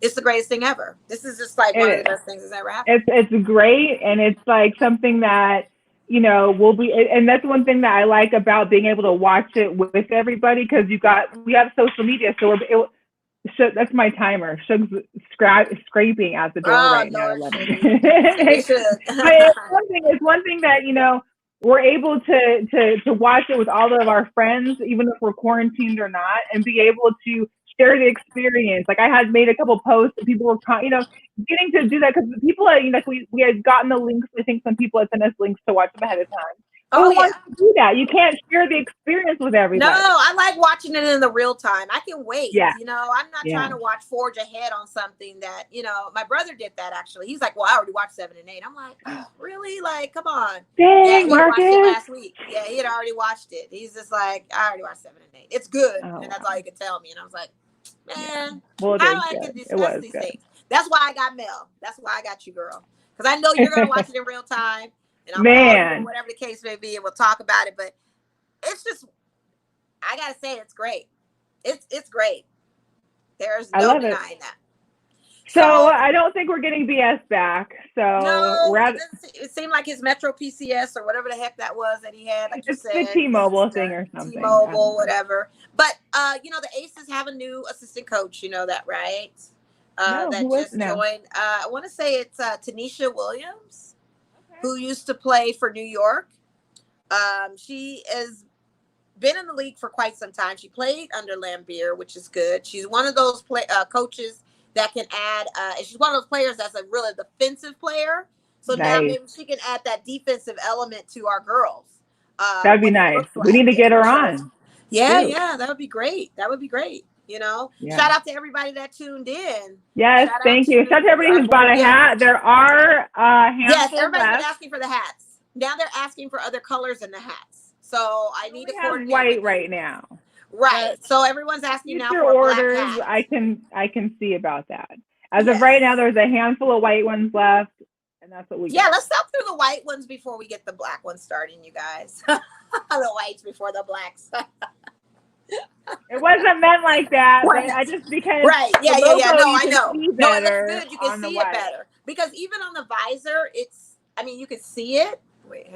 it's the greatest thing ever. This is just like one of the best things that's ever happened. It's great, and it's like something that will be, and that's one thing that I like about being able to watch it with everybody, because we have social media, so that's my timer. Shug's scraping at the door right now. I love it. It's one thing that we're able to watch it with all of our friends, even if we're quarantined or not, and be able to share the experience. Like, I had made a couple posts and people were, getting to do that because people are, we had gotten the links. I think some people had sent us links to watch them ahead of time. Who wants to do that? You can't share the experience with everybody. No, I like watching it in the real time. I can wait. Yeah. I'm not trying to forge ahead on something that, my brother did that actually. He's like, well, I already watched 7 and 8. I'm like, oh, really? Like, come on. Dang, he watched it last week. Yeah, he had already watched it. He's just like, I already watched 7 and 8. It's good. And that's all he could tell me. And I was like, man, how do I can discuss these things? That's why I got Mel. That's why I got you, girl. Because I know you're going to watch it in real time. And I'm whatever the case may be, and we'll talk about it. But it's just, I gotta say, it's great. It's great. There's no denying that. So I don't think we're getting BS back. So no, it seemed like his Metro PCS or whatever the heck that was that he had. Like it's the T-Mobile thing or something. T-Mobile, whatever. But the Aces have a new assistant coach. You know that, right? That just joined. I want to say it's Tanisha Williams, who used to play for New York. She has been in the league for quite some time. She played under Lambeer, which is good. She's one of those coaches that can add, and she's one of those players that's a really defensive player. So now maybe she can add that defensive element to our girls. That'd be nice. We need to get her on. Yeah, that would be great. That would be great. Shout out to everybody that tuned in. Yes, thank you. Shout out to everybody who's bought a hat. There are yes, everybody's been asking for the hats. Now they're asking for other colors in the hats. So I need to coordinate. White right now. Right. So everyone's asking now for orders. Black hats. I can see about that. As of right now, there's a handful of white ones left, and that's what we get. Yeah, let's sell through the white ones before we get the black ones starting, you guys. The whites before the blacks. It wasn't meant like that. But I just because right. Yeah. No, I know. No, it looks good. You can see it better because even on the visor, you can see it. Wait,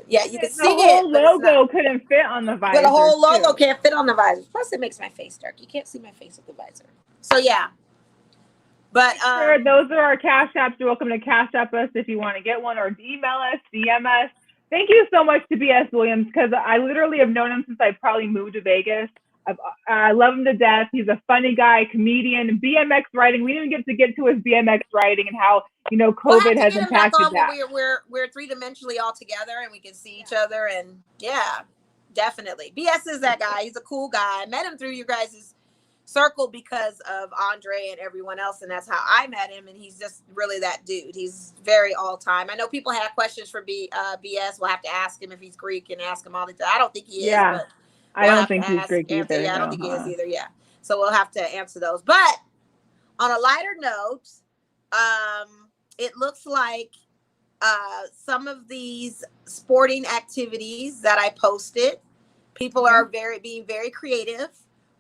yeah, you can see it. The whole logo couldn't fit on the visor. But the whole logo can't fit on the visor. Plus, it makes my face dark. You can't see my face with the visor. So yeah. But those are our Cash Apps. You're welcome to Cash App us if you want to get one, or email us, DM us. Thank you so much to BS Williams, because I literally have known him since I probably moved to Vegas. I love him to death. He's a funny guy, comedian, BMX riding. We didn't get to his BMX riding and how COVID has impacted that. We're three-dimensionally all together and we can see each other, and yeah, definitely. BS is that guy. He's a cool guy. I met him through you guys' circle because of Andre and everyone else, and that's how I met him. And he's just really that dude. He's very all time. I know people have questions for BS. We'll have to ask him if he's Greek and ask him all the time. I don't think he is. But I don't think he's Greek either. Yeah, I don't think he is either. Yeah, so we'll have to answer those. But on a lighter note, it looks like some of these sporting activities that I posted, people are being very creative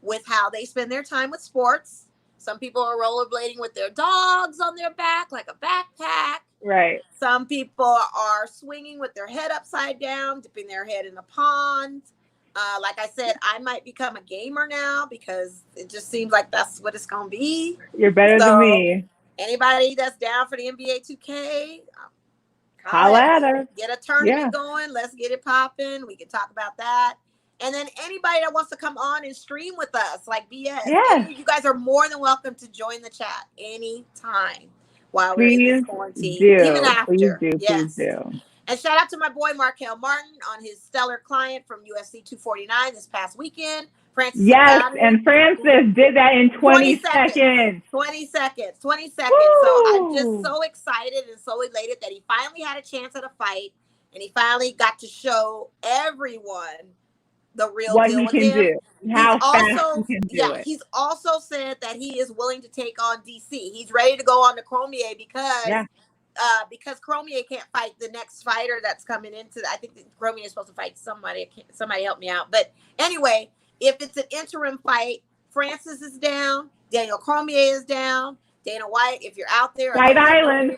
with how they spend their time with sports. Some people are rollerblading with their dogs on their back, like a backpack. Right. Some people are swinging with their head upside down, dipping their head in a pond. Like I said, I might become a gamer now because it just seems like that's what it's going to be. You're better than me. Anybody that's down for the NBA 2K, holla at her. Get a tournament going. Let's get it popping. We can talk about that. And then anybody that wants to come on and stream with us, like BS, you guys are more than welcome to join the chat anytime while we're in this quarantine. Even after. Please do. And shout out to my boy Markel Martin on his stellar client from UFC 249 this past weekend. Francis and Francis did that in 20 seconds. 20 seconds. Woo! So I'm just so excited and so elated that he finally had a chance at a fight, and he finally got to show everyone the real what deal he with can him. do. How fast he can do it. He's also said that he is willing to take on DC. He's ready to go on to Cormier because Cormier can't fight the next fighter that's coming into. I think that Cormier is supposed to fight somebody. Somebody help me out. But anyway, if it's an interim fight, Francis is down. Daniel Cormier is down. Dana White, if you're out there. Fight Island.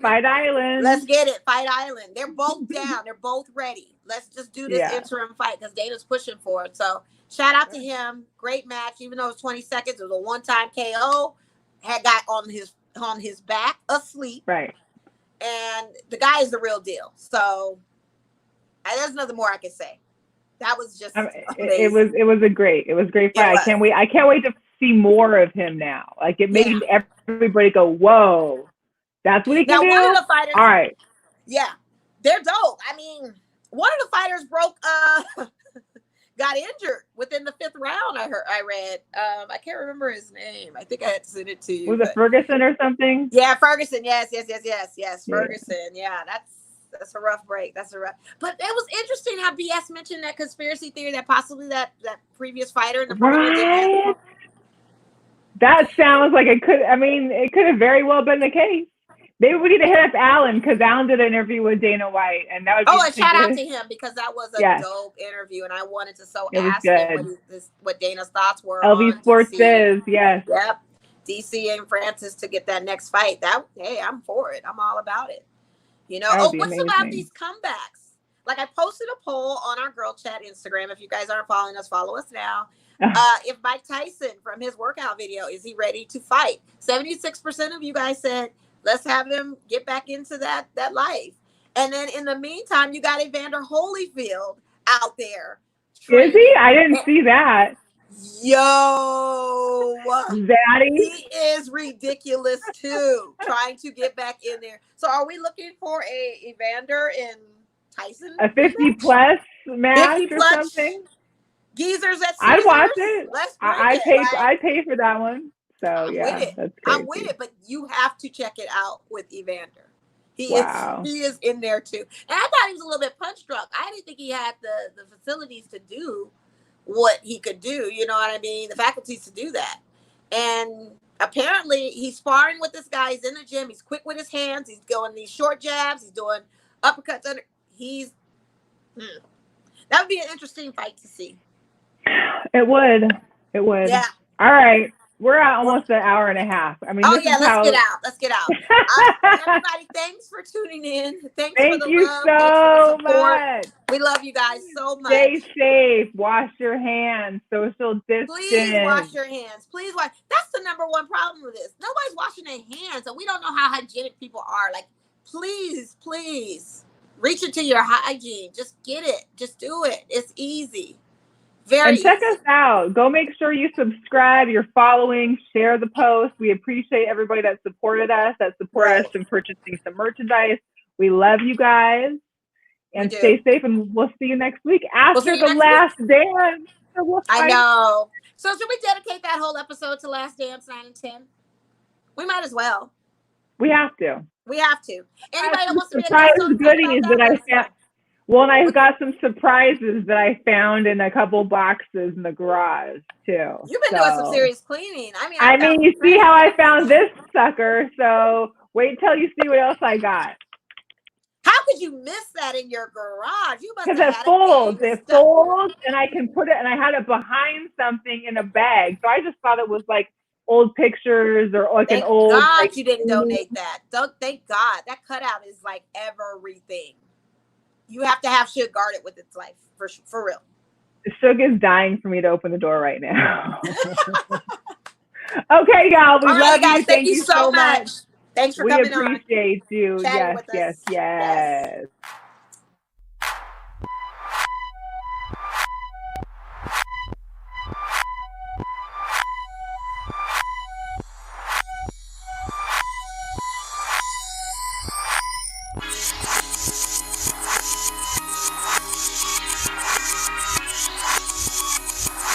Let's get it. Fight Island. They're both down. They're both ready. Let's just do this interim fight because Dana's pushing for it. So shout out to him. Great match. Even though it was 20 seconds, it was a one-time KO. Had got on his back asleep. Right. And the guy is the real deal. So there's nothing more I can say. That was just it was a great fight. I can't wait to see more of him now. Like it made everybody go, whoa, that's what he can do. One of the fighters, all right. Yeah, they're dope. I mean, one of the fighters got injured within the 5th round. I read. I can't remember his name. I think I had to send it to you. Was it Ferguson or something? Yeah, Ferguson. Yes. Ferguson. Yeah, that's a rough break. But it was interesting how BS mentioned that conspiracy theory that possibly that previous fighter in the right. That sounds like it could. I mean, it could have very well been the case. Maybe we need to hit up Alan because Alan did an interview with Dana White, and that was and shout out to him because that was a dope interview, and I wanted to ask him what Dana's thoughts were. LV Sports is Yep, DC and Francis to get that next fight. I'm for it. I'm all about it. What's amazing about these comebacks? Like I posted a poll on our girl chat Instagram. If you guys aren't following us, follow us now. If Mike Tyson from his workout video, is he ready to fight? 76% of you guys said, let's have him get back into that life. And then in the meantime, you got Evander Holyfield out there. Is he? I didn't see that. Yo, Zaddy. He is ridiculous too, trying to get back in there. So are we looking for a Evander and Tyson? A 50+ match 50 or something? Geezers at Caesars. I'd watch it. I pay for that one. So that's crazy. I'm with it, but you have to check it out with Evander. He is in there too. And I thought he was a little bit punch drunk. I didn't think he had the facilities to do what he could do. You know what I mean? The faculties to do that. And apparently he's sparring with this guy. He's in the gym. He's quick with his hands. He's going these short jabs. He's doing uppercuts. That would be an interesting fight to see. It would. Yeah. All right. We're at almost an hour and a half. I mean, let's get out. Everybody, thanks for tuning in. Thank you so much. We love you guys so much. Stay safe. Wash your hands. Social distance. Please wash your hands. Please wash. That's the number one problem with this. Nobody's washing their hands, and we don't know how hygienic people are. Like, please, reach into your hygiene. Just get it. Just do it. It's easy. And check us out. Go make sure you subscribe, you're following, share the post. We appreciate everybody that supported us, us in purchasing some merchandise. We love you guys. And stay safe, and we'll see you next week after the Last Dance. I know. So should we dedicate that whole episode to Last Dance 9 and 10? We might as well. We have to. Anybody that wants to be surprise goodies that I found. Well, and I've got some surprises that I found in a couple boxes in the garage too. You've been doing some serious cleaning. I mean, you see how I found this sucker. So wait till you see what else I got. How could you miss that in your garage? You must have had it folds. It folds, and I can put it. And I had it behind something in a bag. So I just thought it was like old pictures or like an old. Thank God you didn't donate that. Thank God that cutout is like everything. You have to have Suge guard it with its life, for real. Suge is dying for me to open the door right now. Okay, y'all. We love you. Thank you so much. Thanks for coming on. We appreciate you. Yes.